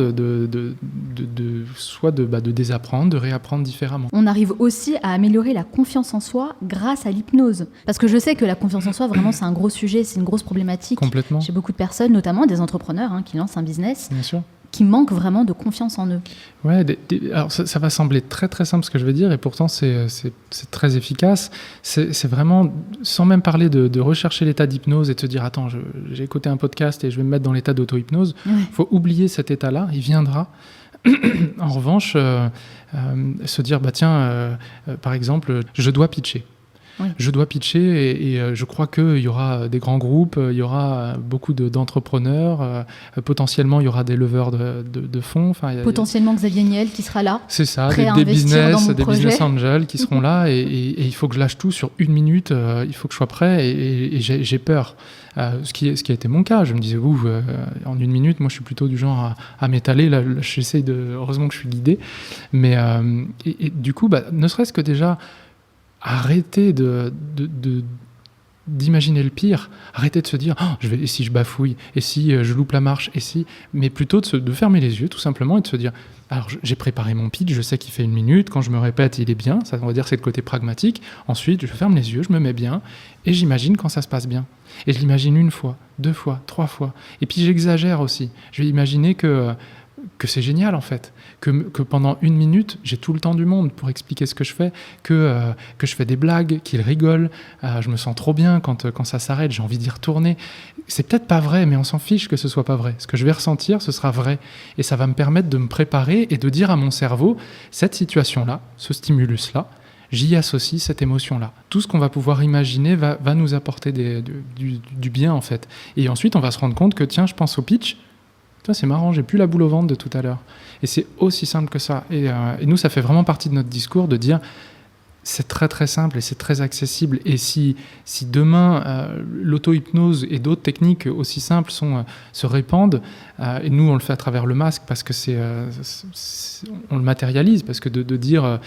soit de désapprendre, de réapprendre différemment. On arrive aussi à améliorer la confiance en soi grâce à l'hypnose. Parce que je sais que la confiance en soi, vraiment, c'est un gros sujet, c'est une grosse problématique. Complètement. Chez beaucoup de personnes, notamment des entrepreneurs qui lancent un business. Bien sûr. Qui manquent vraiment de confiance en eux. Ouais, alors ça va sembler très très simple ce que je veux dire, et pourtant c'est très efficace. C'est vraiment, sans même parler de rechercher l'état d'hypnose et de se dire attends, j'ai écouté un podcast et je vais me mettre dans l'état d'auto-hypnose. Il faut oublier cet état-là, il viendra. En revanche, se dire par exemple, je dois pitcher. Oui. Je dois pitcher et je crois qu'il y aura des grands groupes, il y aura beaucoup d'entrepreneurs, potentiellement il y aura des leveurs de fonds. Potentiellement Xavier Niel qui sera là. C'est ça, des business angels qui seront là et il faut que je lâche tout sur 1 minute, il faut que je sois prêt et j'ai peur. Ce qui a été mon cas, je me disais en 1 minute, moi je suis plutôt du genre à m'étaler, là j'essaye heureusement que je suis guidé, mais et du coup ne serait-ce que déjà arrêtez d'imaginer le pire, arrêtez de se dire et si je bafouille, et si je loupe la marche, mais plutôt de fermer les yeux tout simplement et de se dire alors j'ai préparé mon pitch, je sais qu'il fait 1 minute, quand je me répète il est bien, ça on va dire c'est le côté pragmatique, ensuite je ferme les yeux, je me mets bien et j'imagine quand ça se passe bien, et je l'imagine 1 fois, 2 fois, 3 fois, et puis j'exagère aussi, je vais imaginer que c'est génial en fait, que pendant 1 minute, j'ai tout le temps du monde pour expliquer ce que je fais, que je fais des blagues, qu'ils rigolent, je me sens trop bien quand ça s'arrête, j'ai envie d'y retourner. C'est peut-être pas vrai, mais on s'en fiche que ce soit pas vrai. Ce que je vais ressentir, ce sera vrai. Et ça va me permettre de me préparer et de dire à mon cerveau, cette situation-là, ce stimulus-là, j'y associe cette émotion-là. Tout ce qu'on va pouvoir imaginer va nous apporter du bien en fait. Et ensuite, on va se rendre compte que tiens, je pense au pitch, Toi, c'est marrant, j'ai plus la boule au ventre de tout à l'heure. Et c'est aussi simple que ça. Et nous, ça fait vraiment partie de notre discours de dire c'est très très simple et c'est très accessible. Et si demain l'auto-hypnose et d'autres techniques aussi simples se répandent, et nous on le fait à travers le masque parce que on le matérialise, parce que de dire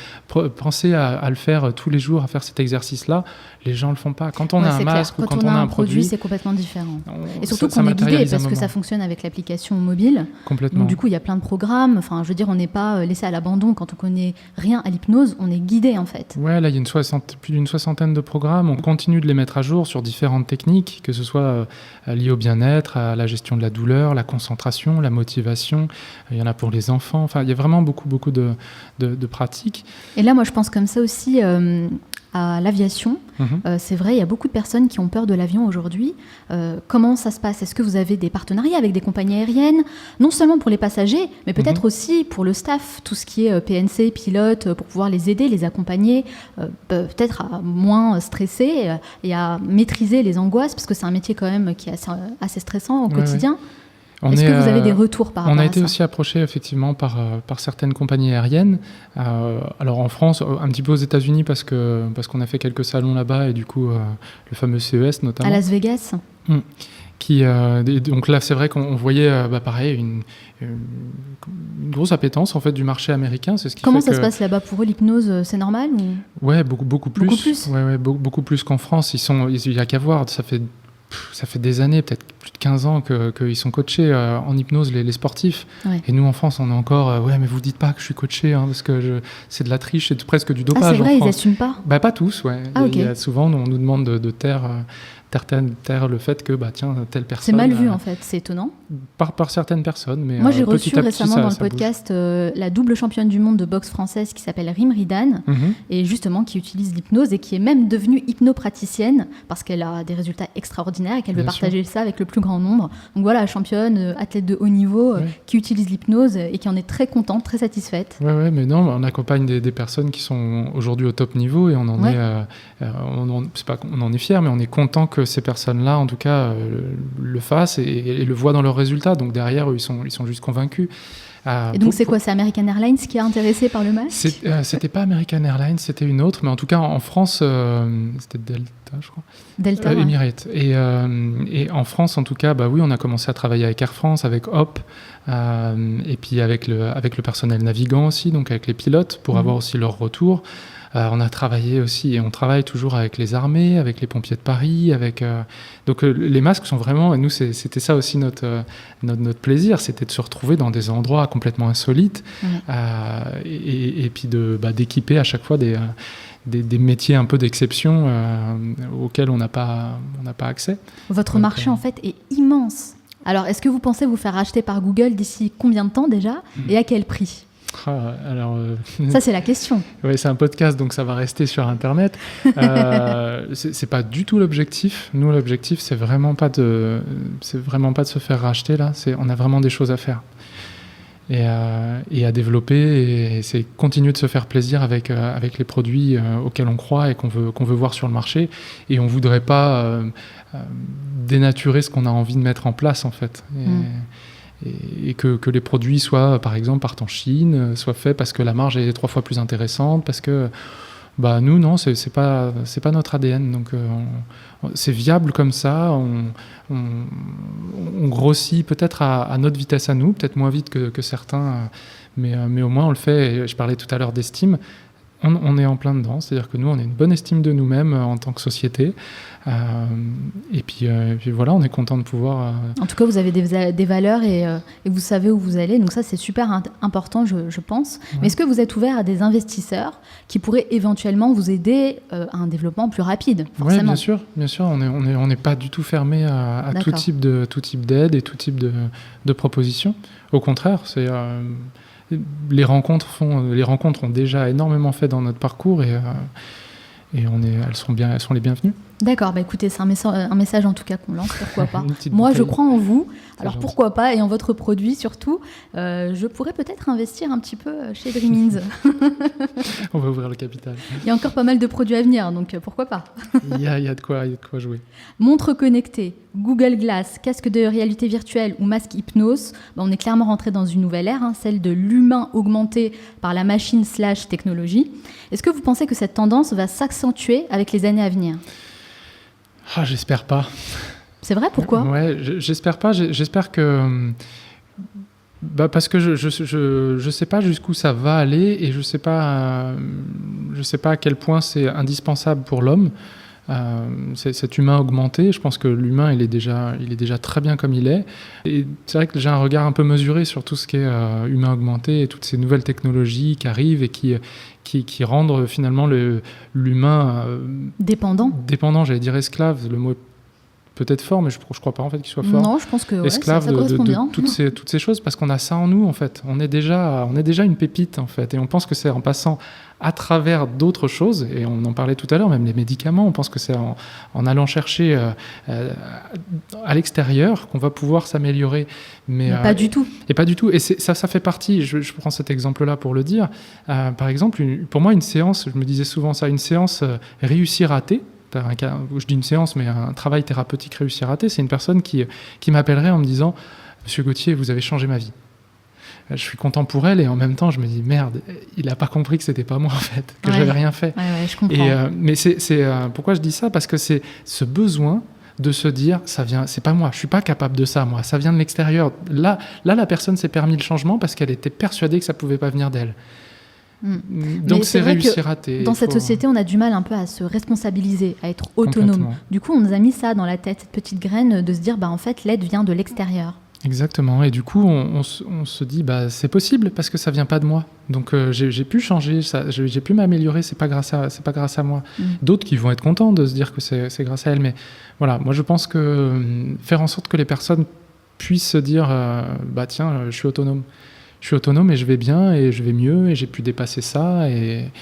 pensez à le faire tous les jours, à faire cet exercice-là, les gens le font pas. Quand on a un masque ou quand on a un produit, c'est complètement différent. Et surtout qu'on est guidé parce que ça fonctionne avec l'application mobile. Complètement. Donc du coup il y a plein de programmes. Enfin, je veux dire, on n'est pas laissé à l'abandon quand on connaît rien à l'hypnose. On est guidé en fait. Ouais, là il y a plus d'une soixantaine de programmes. On continue de les mettre à jour sur différentes techniques, que ce soit liées au bien-être, à la gestion de la douleur, la concentration, la motivation. Il y en a pour les enfants. Enfin, il y a vraiment beaucoup de pratiques. Et là, moi, je pense comme ça aussi à l'aviation. C'est vrai, il y a beaucoup de personnes qui ont peur de l'avion aujourd'hui. Comment ça se passe ? Est-ce que vous avez des partenariats avec des compagnies aériennes ? Non seulement pour les passagers, mais peut-être aussi pour le staff, tout ce qui est PNC, pilote, pour pouvoir les aider, les accompagner, peut-être à moins stresser et à maîtriser les angoisses, parce que c'est un métier quand même qui est assez stressant au quotidien. Est-ce que vous avez des retours par rapport à ça ? On a été aussi approché effectivement par certaines compagnies aériennes. Alors en France, un petit peu aux États-Unis parce qu'on a fait quelques salons là-bas et du coup le fameux CES notamment. À Las Vegas. Donc là, c'est vrai qu'on voyait pareil une grosse appétence en fait du marché américain. C'est ce qui Comment fait ça se passe là-bas pour eux ? L'hypnose, c'est normal ou... Ouais, beaucoup plus. Beaucoup plus qu'en France. Il y a qu'à voir. Ça fait des années, peut-être plus de 15 ans qu'ils sont coachés en hypnose, les sportifs. Ouais. Et nous, en France, on est encore mais vous dites pas que je suis coaché, parce que c'est de la triche, c'est presque du dopage. Ah, c'est vrai, en ils France. n'assument pas ? Pas tous, ouais. Souvent, on nous demande de taire le fait que telle personne... C'est mal vu en fait, c'est étonnant. Par certaines personnes, mais moi j'ai reçu récemment dans le podcast la double championne du monde de boxe française qui s'appelle Rim Ridan, et justement qui utilise l'hypnose et qui est même devenue hypnopraticienne parce qu'elle a des résultats extraordinaires et qu'elle veut partager ça avec le plus grand nombre. Donc voilà, championne, athlète de haut niveau qui utilise l'hypnose et qui en est très contente, très satisfaite. Ouais, mais non, on accompagne des personnes qui sont aujourd'hui au top niveau et on en est, c'est pas qu'on en est fiers, mais on est content que ces personnes-là, en tout cas, le fassent et le voient dans leurs résultats. Donc derrière, eux, ils sont juste convaincus. Et donc c'est quoi ? C'est American Airlines qui est intéressé par le masque ? C'était pas American Airlines, c'était une autre, mais en tout cas en France, c'était Delta, je crois. Delta. Emirates. Et en France, en tout cas, oui, on a commencé à travailler avec Air France, avec Hop, et puis avec le personnel navigant aussi, donc avec les pilotes, pour avoir aussi leur retour. On a travaillé aussi, et on travaille toujours avec les armées, avec les pompiers de Paris, donc les masques sont vraiment, et nous c'était ça aussi notre plaisir, c'était de se retrouver dans des endroits complètement insolites, et puis d'équiper à chaque fois des métiers un peu d'exception auxquels on n'a pas accès. Votre marché en fait est immense. Alors est-ce que vous pensez vous faire racheter par Google d'ici combien de temps déjà, et à quel prix ? Ça c'est la question. Oui, c'est un podcast, donc ça va rester sur Internet. C'est pas du tout l'objectif. Nous, l'objectif, c'est vraiment pas de se faire racheter là. On a vraiment des choses à faire et à développer. Et c'est continuer de se faire plaisir avec les produits auxquels on croit et qu'on veut voir sur le marché. Et on voudrait pas dénaturer ce qu'on a envie de mettre en place en fait. Et que les produits soient, par exemple, partent en Chine, soient faits parce que la marge est 3 fois plus intéressante, parce que nous, non, c'est pas notre ADN. Donc, c'est viable comme ça. On grossit peut-être à notre vitesse à nous, peut-être moins vite que certains, mais au moins on le fait. Et je parlais tout à l'heure d'estime. On est en plein dedans, c'est-à-dire que nous, on a une bonne estime de nous-mêmes en tant que société. Et puis voilà, on est content de pouvoir... En tout cas, vous avez des valeurs et vous savez où vous allez. Donc ça, c'est super important, je pense. Ouais. Mais est-ce que vous êtes ouvert à des investisseurs qui pourraient éventuellement vous aider à un développement plus rapide, forcément ? Oui, bien sûr. On n'est pas du tout fermé à tout type d'aide et tout type de propositions. Au contraire, c'est... Les rencontres ont déjà énormément fait dans notre parcours et elles sont les bienvenues. D'accord, écoutez, c'est un message en tout cas qu'on lance, pourquoi pas. Moi, bouteille. je crois en vous, alors gentil. pourquoi pas, et en votre produit surtout. Je pourrais peut-être investir un petit peu chez Dreamins. On va ouvrir le capital. Il y a encore pas mal de produits à venir, donc pourquoi pas. Il y a de quoi jouer. Montre connectée, Google Glass, casque de réalité virtuelle ou masque hypnose, on est clairement rentré dans une nouvelle ère, celle de l'humain augmenté par la machine/technologie. Est-ce que vous pensez que cette tendance va s'accentuer avec les années à venir ? J'espère pas. C'est vrai, pourquoi ? Ouais, j'espère pas. J'espère que... parce que je sais pas jusqu'où ça va aller et je sais pas à quel point c'est indispensable pour l'homme. Cet humain augmenté, je pense que l'humain il est déjà très bien comme il est, et c'est vrai que j'ai un regard un peu mesuré sur tout ce qui est humain augmenté et toutes ces nouvelles technologies qui arrivent et qui rendent finalement l'humain dépendant, j'allais dire esclave, le mot est peut-être fort, mais je crois pas en fait qu'il soit fort. Non, je pense que esclave ça correspond bien. toutes ces choses, parce qu'on a ça en nous en fait. On est déjà une pépite en fait, et on pense que c'est en passant à travers d'autres choses, et on en parlait tout à l'heure, même les médicaments, on pense que c'est en allant chercher à l'extérieur qu'on va pouvoir s'améliorer. Mais pas du tout. Et pas du tout. Et ça fait partie, je prends cet exemple-là pour le dire, par exemple, pour moi, une séance, je me disais souvent ça, une séance réussie-ratée, je dis une séance, mais un travail thérapeutique réussi-raté, c'est une personne qui m'appellerait en me disant « Monsieur Gauthier, vous avez changé ma vie ». Je suis content pour elle et en même temps je me dis merde, il n'a pas compris que c'était pas moi en fait, que j'avais rien fait. Ouais, je comprends. Mais pourquoi je dis ça ? Parce que c'est ce besoin de se dire c'est pas moi, je suis pas capable de ça moi, ça vient de l'extérieur. Là la personne s'est permis le changement parce qu'elle était persuadée que ça pouvait pas venir d'elle. Donc c'est réussi-raté. Dans cette société, on a du mal un peu à se responsabiliser, à être autonome. Du coup, on nous a mis ça dans la tête, cette petite graine de se dire en fait l'aide vient de l'extérieur. Exactement, et du coup on se dit c'est possible parce que ça vient pas de moi, donc j'ai pu changer, j'ai pu m'améliorer, c'est pas grâce à moi. D'autres qui vont être contents de se dire que c'est grâce à elle, mais voilà, moi je pense que faire en sorte que les personnes puissent se dire tiens, je suis autonome et je vais bien et je vais mieux et j'ai pu dépasser ça et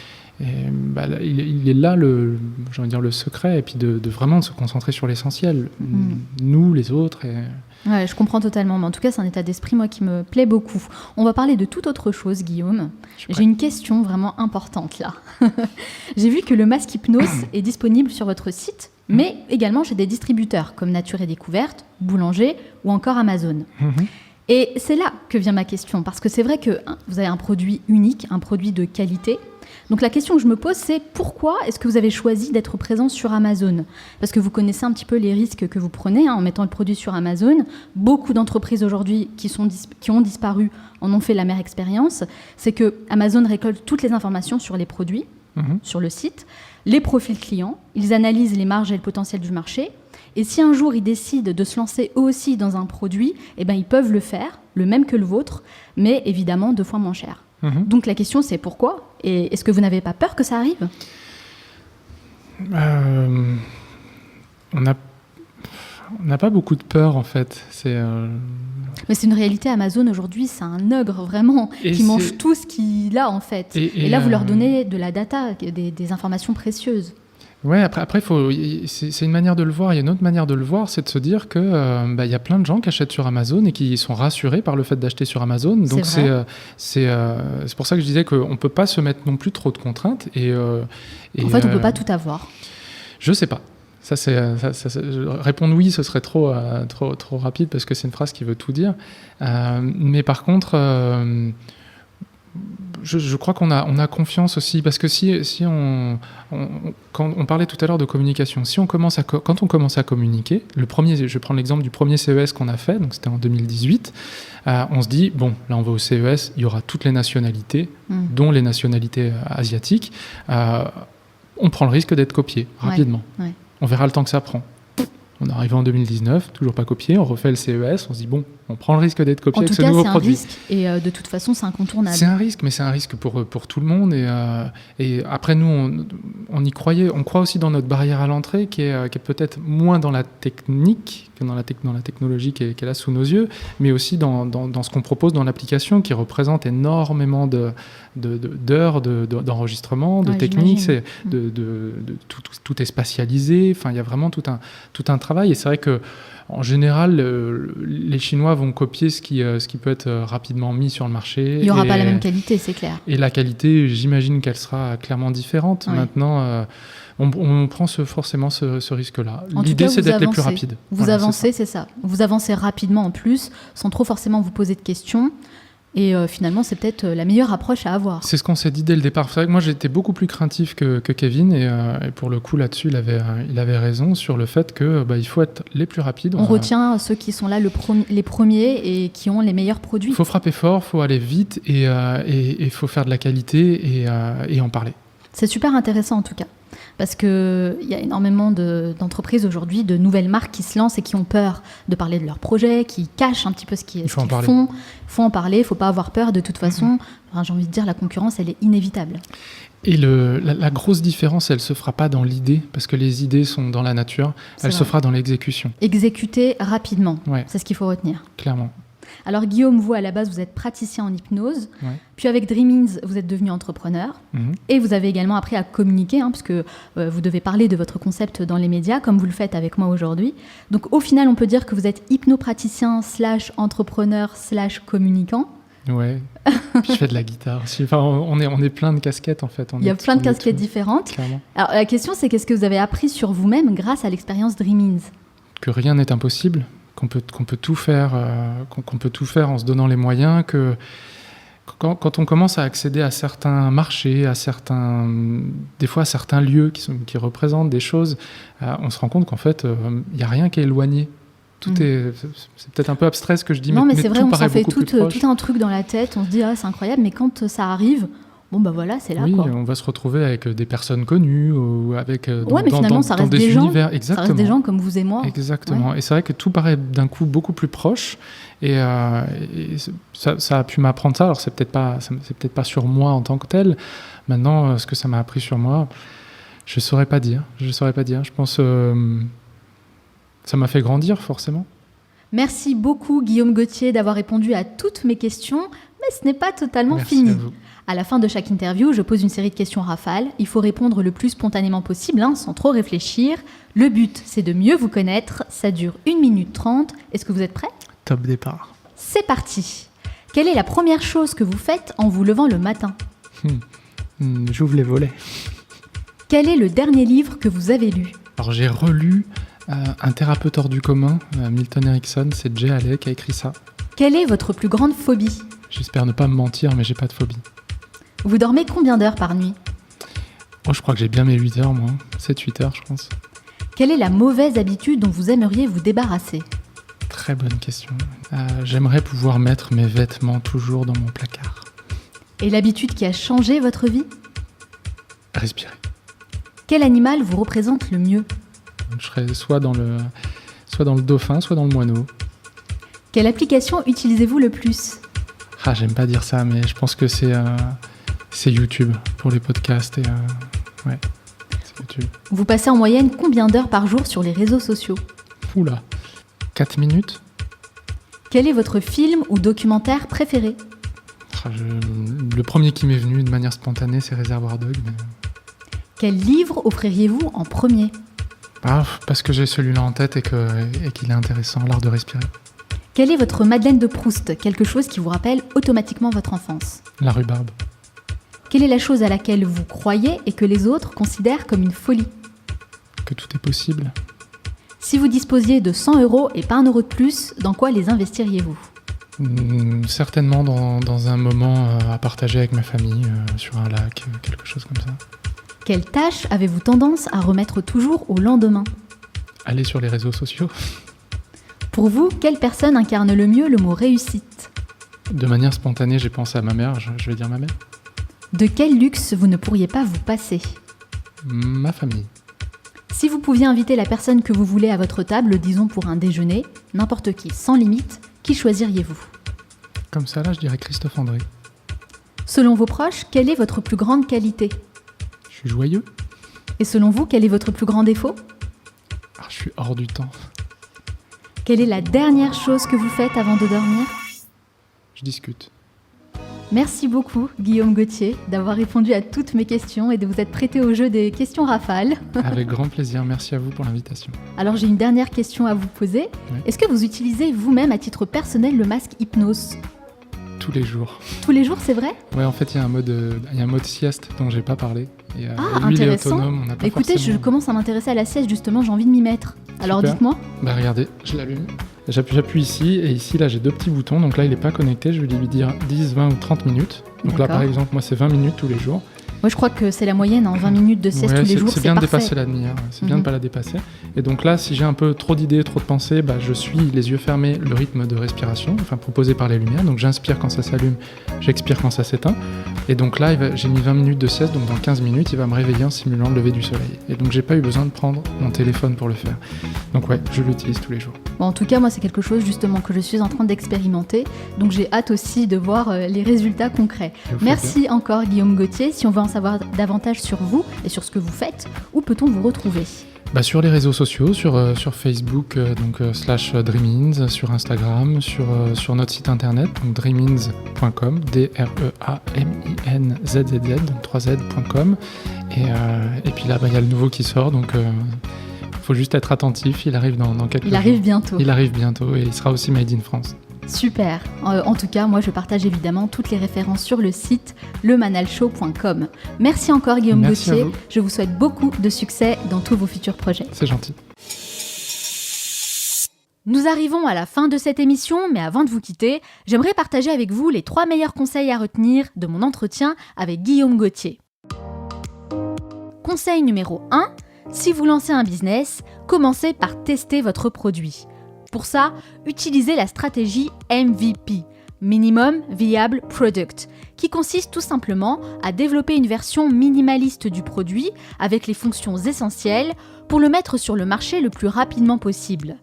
il est là le secret, et puis de vraiment se concentrer sur l'essentiel, nous les autres et... Ouais, je comprends totalement, mais en tout cas c'est un état d'esprit moi qui me plaît beaucoup. On va parler de toute autre chose, Guillaume. J'ai une question vraiment importante là. J'ai vu que le masque hypnose est disponible sur votre site, mais également chez des distributeurs comme Nature et Découverte, Boulanger ou encore Amazon. Et c'est là que vient ma question, parce que c'est vrai que vous avez un produit unique, un produit de qualité. Donc la question que je me pose, c'est pourquoi est-ce que vous avez choisi d'être présent sur Amazon ? Parce que vous connaissez un petit peu les risques que vous prenez en mettant le produit sur Amazon. Beaucoup d'entreprises aujourd'hui qui ont disparu en ont fait l'amère expérience. C'est que Amazon récolte toutes les informations sur les produits, sur le site, les profils clients, ils analysent les marges et le potentiel du marché. Et si un jour ils décident de se lancer eux aussi dans un produit, ils peuvent le faire, le même que le vôtre, mais évidemment 2 fois moins cher. Donc la question c'est pourquoi ? Et est-ce que vous n'avez pas peur que ça arrive ? On n'a pas beaucoup de peur en fait. Mais c'est une réalité, Amazon aujourd'hui, c'est un ogre vraiment qui mange tout ce qu'il a en fait. Et là vous leur donnez de la data, des informations précieuses. Ouais, après c'est une manière de le voir. Il y a une autre manière de le voir, c'est de se dire que y a plein de gens qui achètent sur Amazon et qui sont rassurés par le fait d'acheter sur Amazon. Donc c'est pour ça que je disais qu'on peut pas se mettre non plus trop de contraintes. En fait, on peut pas tout avoir. Je sais pas. Répondre oui, ce serait trop rapide parce que c'est une phrase qui veut tout dire. Mais par contre. Je crois qu'on a confiance aussi, parce que quand on parlait tout à l'heure de communication, quand on commence à communiquer, je vais prendre l'exemple du premier CES qu'on a fait, donc c'était en 2018, on se dit, là on va au CES, il y aura toutes les nationalités, dont les nationalités asiatiques, on prend le risque d'être copié rapidement. Ouais. On verra le temps que ça prend. On est arrivé en 2019, toujours pas copié, on refait le CES, on se dit bon, on prend le risque d'être copié avec ce nouveau produit. En tout cas, c'est un risque et de toute façon, c'est incontournable. C'est un risque, mais c'est un risque pour tout le monde. Et après, nous, on y croyait. On croit aussi dans notre barrière à l'entrée, qui est peut-être moins dans la technique que dans la technologie qui est là sous nos yeux, mais aussi dans ce qu'on propose dans l'application, qui représente énormément d'heures d'enregistrement, de techniques. Tout est spatialisé. Enfin, il y a vraiment tout un travail. Et c'est vrai que en général, les Chinois vont copier ce qui peut être rapidement mis sur le marché. Il n'y aura pas la même qualité, c'est clair. Et la qualité, j'imagine qu'elle sera clairement différente. Ouais. Maintenant, on prend forcément ce risque-là. L'idée, c'est d'être les plus rapides. Vous avancez, c'est ça. Vous avancez rapidement en plus, sans trop forcément vous poser de questions. Et finalement, c'est peut-être la meilleure approche à avoir. C'est ce qu'on s'est dit dès le départ. C'est vrai que moi, j'étais beaucoup plus craintif que Kevin. Et pour le coup, là-dessus, il avait raison sur le fait qu'il faut être les plus rapides. On retient ceux qui sont là les premiers et qui ont les meilleurs produits. Il faut frapper fort, il faut aller vite et il faut faire de la qualité et en parler. C'est super intéressant en tout cas. Parce qu'il y a énormément d'entreprises aujourd'hui, de nouvelles marques qui se lancent et qui ont peur de parler de leurs projets, qui cachent un petit peu ce qu'ils font. Il faut en parler, il ne faut pas avoir peur. De toute façon, j'ai envie de dire, la concurrence, elle est inévitable. Et la grosse différence, elle ne se fera pas dans l'idée, parce que les idées sont dans la nature, elle se fera dans l'exécution. Exécuter rapidement, c'est ce qu'il faut retenir. Clairement. Alors Guillaume, vous à la base vous êtes praticien en hypnose, puis avec Dreamins vous êtes devenu entrepreneur et vous avez également appris à communiquer parce que vous devez parler de votre concept dans les médias comme vous le faites avec moi aujourd'hui. Donc au final on peut dire que vous êtes hypnopraticien / entrepreneur / communicant. Ouais, puis je fais de la guitare aussi. Enfin, on est plein de casquettes en fait. Il y a plein de casquettes différentes. Clairement. Alors la question c'est qu'est-ce que vous avez appris sur vous-même grâce à l'expérience Dreamins ? Que rien n'est impossible. Qu'on peut tout faire en se donnant les moyens, que quand on commence à accéder à certains marchés, des fois à certains lieux qui représentent des choses, on se rend compte qu'en fait, il n'y a rien qui est éloigné. C'est peut-être un peu abstrait ce que je dis, mais c'est vrai, on s'en fait tout un truc dans la tête, on se dit c'est incroyable, mais quand ça arrive, bon bah voilà, c'est là. Oui, quoi. On va se retrouver avec des personnes connues ou avec mais finalement, ça reste des univers. Exactement. Ça reste des gens comme vous et moi. Exactement. Ouais. Et c'est vrai que tout paraît d'un coup beaucoup plus proche. Et ça a pu m'apprendre ça. Alors c'est peut-être pas sur moi en tant que tel. Maintenant, ce que ça m'a appris sur moi, je saurais pas dire. Je pense ça m'a fait grandir forcément. Merci beaucoup Guillaume Gauthier d'avoir répondu à toutes mes questions, mais ce n'est pas totalement fini. Merci à vous. À la fin de chaque interview, je pose une série de questions rafales. Il faut répondre le plus spontanément possible, sans trop réfléchir. Le but, c'est de mieux vous connaître. Ça dure 1 minute 30. Est-ce que vous êtes prêts ? Top départ. C'est parti. Quelle est la première chose que vous faites en vous levant le matin ? J'ouvre les volets. Quel est le dernier livre que vous avez lu ? Alors j'ai relu Un thérapeute hors du commun, Milton Erickson. C'est Jay Haley qui a écrit ça. Quelle est votre plus grande phobie ? J'espère ne pas me mentir, mais j'ai pas de phobie. Vous dormez combien d'heures par nuit ? Je crois que j'ai bien mes 8 heures, moi. 7-8 heures, je pense. Quelle est la mauvaise habitude dont vous aimeriez vous débarrasser ? Très bonne question. J'aimerais pouvoir mettre mes vêtements toujours dans mon placard. Et l'habitude qui a changé votre vie ? Respirer. Quel animal vous représente le mieux ? Je serais soit dans le dauphin, soit dans le moineau. Quelle application utilisez-vous le plus ? J'aime pas dire ça, mais je pense que c'est YouTube pour les podcasts. C'est YouTube. Vous passez en moyenne combien d'heures par jour sur les réseaux sociaux ? Oula, 4 minutes. Quel est votre film ou documentaire préféré ? Le premier qui m'est venu de manière spontanée, c'est Réservoir Dogs. Mais... Quel livre offririez-vous en premier ? Parce que j'ai celui-là en tête et qu'il est intéressant, L'art de respirer. Quelle est votre Madeleine de Proust ? Quelque chose qui vous rappelle automatiquement votre enfance ? La rhubarbe. Quelle est la chose à laquelle vous croyez et que les autres considèrent comme une folie ? Que tout est possible. Si vous disposiez de 100 € et pas 1 euro de plus, dans quoi les investiriez-vous ? Certainement dans un moment à partager avec ma famille, sur un lac, quelque chose comme ça. Quelle tâche avez-vous tendance à remettre toujours au lendemain ? Aller sur les réseaux sociaux. Pour vous, quelle personne incarne le mieux le mot réussite ? De manière spontanée, j'ai pensé à ma mère, je vais dire ma mère. De quel luxe vous ne pourriez pas vous passer ? Ma famille. Si vous pouviez inviter la personne que vous voulez à votre table, disons pour un déjeuner, n'importe qui, sans limite, qui choisiriez-vous ? Comme ça, là, je dirais Christophe André. Selon vos proches, quelle est votre plus grande qualité ? Je suis joyeux. Et selon vous, quel est votre plus grand défaut ? Je suis hors du temps. Quelle est la dernière chose que vous faites avant de dormir ? Je discute. Merci beaucoup, Guillaume Gauthier, d'avoir répondu à toutes mes questions et de vous être prêté au jeu des questions rafales. Avec grand plaisir, merci à vous pour l'invitation. Alors j'ai une dernière question à vous poser. Oui. Est-ce que vous utilisez vous-même à titre personnel le masque Hypnose ? Tous les jours. Tous les jours, c'est vrai ? Ouais, en fait, il y a un mode sieste dont j'ai pas parlé. Et, Ah, lui, il est intéressant. autonome, on n'a pas Écoutez, forcément... je commence à m'intéresser à la sieste, justement, j'ai envie de m'y mettre. Alors Super. dites-moi. Bah regardez, je l'allume. J'appuie ici, et ici, là, j'ai 2 petits boutons. Donc là, il n'est pas connecté, je vais lui dire 10, 20 ou 30 minutes. Donc là, D'accord. par exemple, moi, c'est 20 minutes tous les jours. Moi, je crois que c'est la moyenne, 20 minutes de sieste Ouais, tous les jours, c'est bien de parfait. dépasser la demi-heure, c'est bien de Mhm. pas la dépasser. Et donc là, si j'ai un peu trop d'idées, trop de pensées, je suis les yeux fermés, le rythme de respiration, proposé par les lumières. Donc j'inspire quand ça s'allume, j'expire quand ça s'éteint. Et donc là, j'ai mis 20 minutes de sieste, donc dans 15 minutes, il va me réveiller en simulant le lever du soleil. Et donc j'ai pas eu besoin de prendre mon téléphone pour le faire. Donc ouais, je l'utilise tous les jours. Bon, en tout cas, moi, c'est quelque chose justement que je suis en train d'expérimenter. Donc j'ai hâte aussi de voir les résultats concrets. Et vous faites Merci encore, Guillaume Gauthier. Si on veut en savoir davantage sur vous et sur ce que vous faites, où peut-on vous retrouver ? Sur les réseaux sociaux, sur Facebook, / Dreamins, sur Instagram, sur notre site internet, donc dreamins.com, DREAMINZZZ, donc 3Z.com. Et puis là, il y a le nouveau qui sort, donc faut juste être attentif, il arrive dans quelques jours. Il arrive bientôt. Il arrive bientôt et il sera aussi made in France. Super. En tout cas, moi, je partage évidemment toutes les références sur le site lemanalshow.com. Merci encore, Guillaume Merci à Gauthier. vous. Je vous souhaite beaucoup de succès dans tous vos futurs projets. C'est gentil. Nous arrivons à la fin de cette émission, mais avant de vous quitter, j'aimerais partager avec vous les 3 meilleurs conseils à retenir de mon entretien avec Guillaume Gauthier. Conseil numéro 1, si vous lancez un business, commencez par tester votre produit. Pour ça, utilisez la stratégie MVP, Minimum Viable Product, qui consiste tout simplement à développer une version minimaliste du produit avec les fonctions essentielles pour le mettre sur le marché le plus rapidement possible.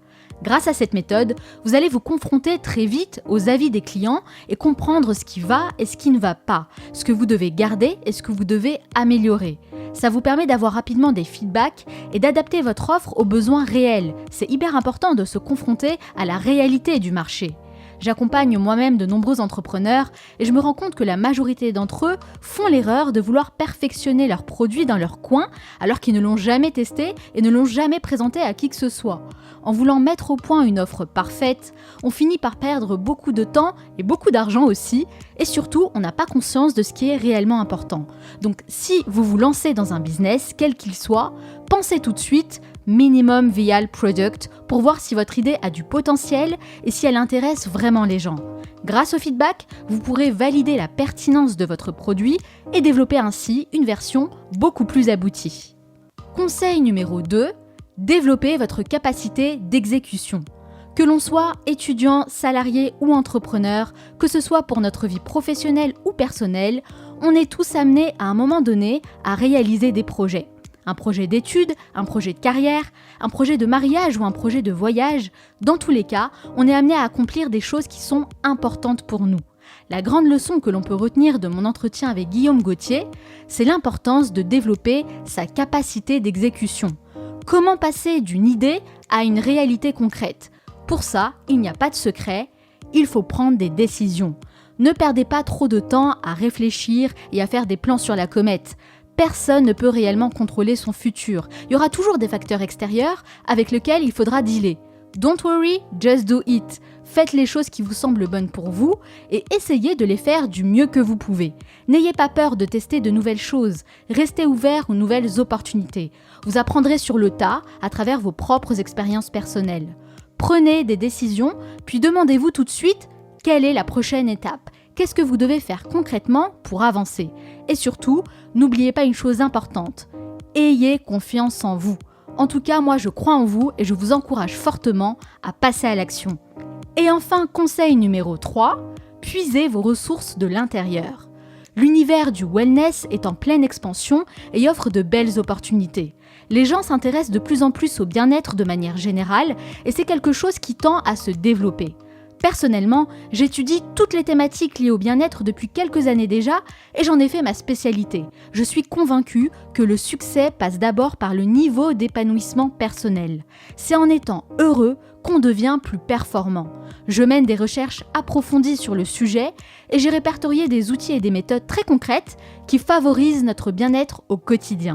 Grâce à cette méthode, vous allez vous confronter très vite aux avis des clients et comprendre ce qui va et ce qui ne va pas, ce que vous devez garder et ce que vous devez améliorer. Ça vous permet d'avoir rapidement des feedbacks et d'adapter votre offre aux besoins réels. C'est hyper important de se confronter à la réalité du marché. J'accompagne moi-même de nombreux entrepreneurs et je me rends compte que la majorité d'entre eux font l'erreur de vouloir perfectionner leurs produits dans leur coin alors qu'ils ne l'ont jamais testé et ne l'ont jamais présenté à qui que ce soit. En voulant mettre au point une offre parfaite, on finit par perdre beaucoup de temps et beaucoup d'argent aussi, et surtout, on n'a pas conscience de ce qui est réellement important. Donc, si vous vous lancez dans un business, quel qu'il soit, pensez tout de suite Minimum Viable Product pour voir si votre idée a du potentiel et si elle intéresse vraiment les gens. Grâce au feedback, vous pourrez valider la pertinence de votre produit et développer ainsi une version beaucoup plus aboutie. Conseil numéro 2, développez votre capacité d'exécution. Que l'on soit étudiant, salarié ou entrepreneur, que ce soit pour notre vie professionnelle ou personnelle, on est tous amenés à un moment donné à réaliser des projets. Un projet d'études, un projet de carrière, un projet de mariage ou un projet de voyage. Dans tous les cas, on est amené à accomplir des choses qui sont importantes pour nous. La grande leçon que l'on peut retenir de mon entretien avec Guillaume Gauthier, c'est l'importance de développer sa capacité d'exécution. Comment passer d'une idée à une réalité concrète ? Pour ça, il n'y a pas de secret, il faut prendre des décisions. Ne perdez pas trop de temps à réfléchir et à faire des plans sur la comète. Personne ne peut réellement contrôler son futur. Il y aura toujours des facteurs extérieurs avec lesquels il faudra dealer. Don't worry, just do it. Faites les choses qui vous semblent bonnes pour vous et essayez de les faire du mieux que vous pouvez. N'ayez pas peur de tester de nouvelles choses. Restez ouvert aux nouvelles opportunités. Vous apprendrez sur le tas à travers vos propres expériences personnelles. Prenez des décisions, puis demandez-vous tout de suite quelle est la prochaine étape. Qu'est-ce que vous devez faire concrètement pour avancer ? Et surtout, n'oubliez pas une chose importante. Ayez confiance en vous. En tout cas, moi je crois en vous et je vous encourage fortement à passer à l'action. Et enfin, conseil numéro 3, puisez vos ressources de l'intérieur. L'univers du wellness est en pleine expansion et offre de belles opportunités. Les gens s'intéressent de plus en plus au bien-être de manière générale et c'est quelque chose qui tend à se développer. Personnellement, j'étudie toutes les thématiques liées au bien-être depuis quelques années déjà et j'en ai fait ma spécialité. Je suis convaincue que le succès passe d'abord par le niveau d'épanouissement personnel. C'est en étant heureux qu'on devient plus performant. Je mène des recherches approfondies sur le sujet et j'ai répertorié des outils et des méthodes très concrètes qui favorisent notre bien-être au quotidien.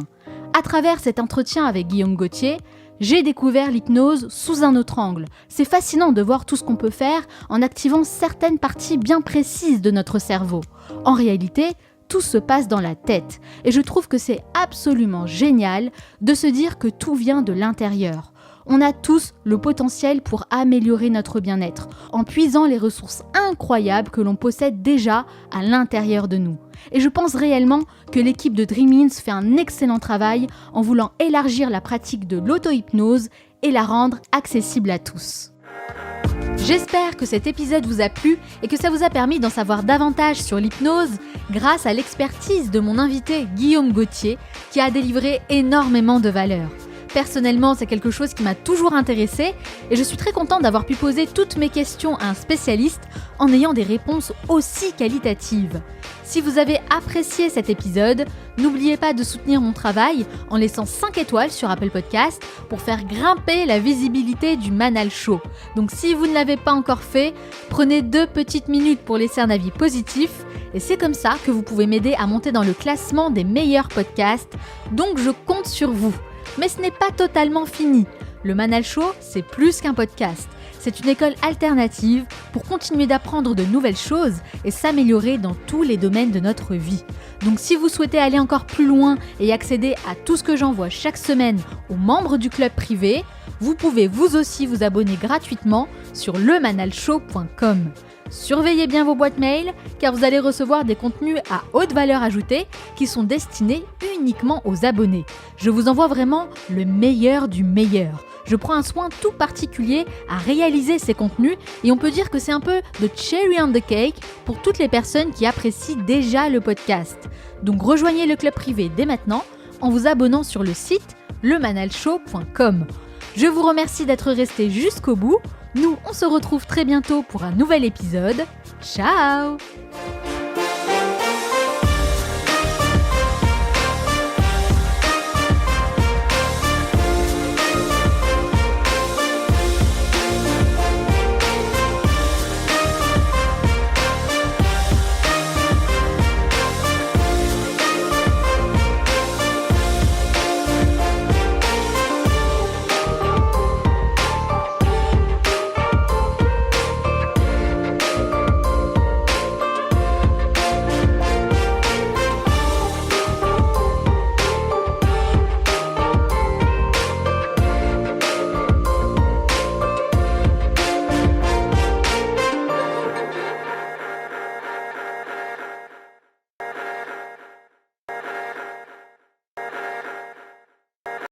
À travers cet entretien avec Guillaume Gauthier, j'ai découvert l'hypnose sous un autre angle. C'est fascinant de voir tout ce qu'on peut faire en activant certaines parties bien précises de notre cerveau. En réalité, tout se passe dans la tête. Et je trouve que c'est absolument génial de se dire que tout vient de l'intérieur. On a tous le potentiel pour améliorer notre bien-être, en puisant les ressources incroyables que l'on possède déjà à l'intérieur de nous. Et je pense réellement que l'équipe de Dreamins fait un excellent travail en voulant élargir la pratique de l'auto-hypnose et la rendre accessible à tous. J'espère que cet épisode vous a plu et que ça vous a permis d'en savoir davantage sur l'hypnose grâce à l'expertise de mon invité Guillaume Gauthier qui a délivré énormément de valeur. Personnellement, c'est quelque chose qui m'a toujours intéressée et je suis très contente d'avoir pu poser toutes mes questions à un spécialiste en ayant des réponses aussi qualitatives. Si vous avez apprécié cet épisode, n'oubliez pas de soutenir mon travail en laissant 5 étoiles sur Apple Podcast pour faire grimper la visibilité du Manal Show. Donc si vous ne l'avez pas encore fait, prenez 2 petites minutes pour laisser un avis positif et c'est comme ça que vous pouvez m'aider à monter dans le classement des meilleurs podcasts. Donc je compte sur vous. Mais ce n'est pas totalement fini. Le Manal Show, c'est plus qu'un podcast. C'est une école alternative pour continuer d'apprendre de nouvelles choses et s'améliorer dans tous les domaines de notre vie. Donc si vous souhaitez aller encore plus loin et accéder à tout ce que j'envoie chaque semaine aux membres du club privé, vous pouvez vous aussi vous abonner gratuitement sur lemanalshow.com. Surveillez bien vos boîtes mail car vous allez recevoir des contenus à haute valeur ajoutée qui sont destinés uniquement aux abonnés. Je vous envoie vraiment le meilleur du meilleur. Je prends un soin tout particulier à réaliser ces contenus et on peut dire que c'est un peu the cherry on the cake pour toutes les personnes qui apprécient déjà le podcast. Donc rejoignez le club privé dès maintenant en vous abonnant sur le site lemanalshow.com. Je vous remercie d'être resté jusqu'au bout. Nous, on se retrouve très bientôt pour un nouvel épisode. Ciao!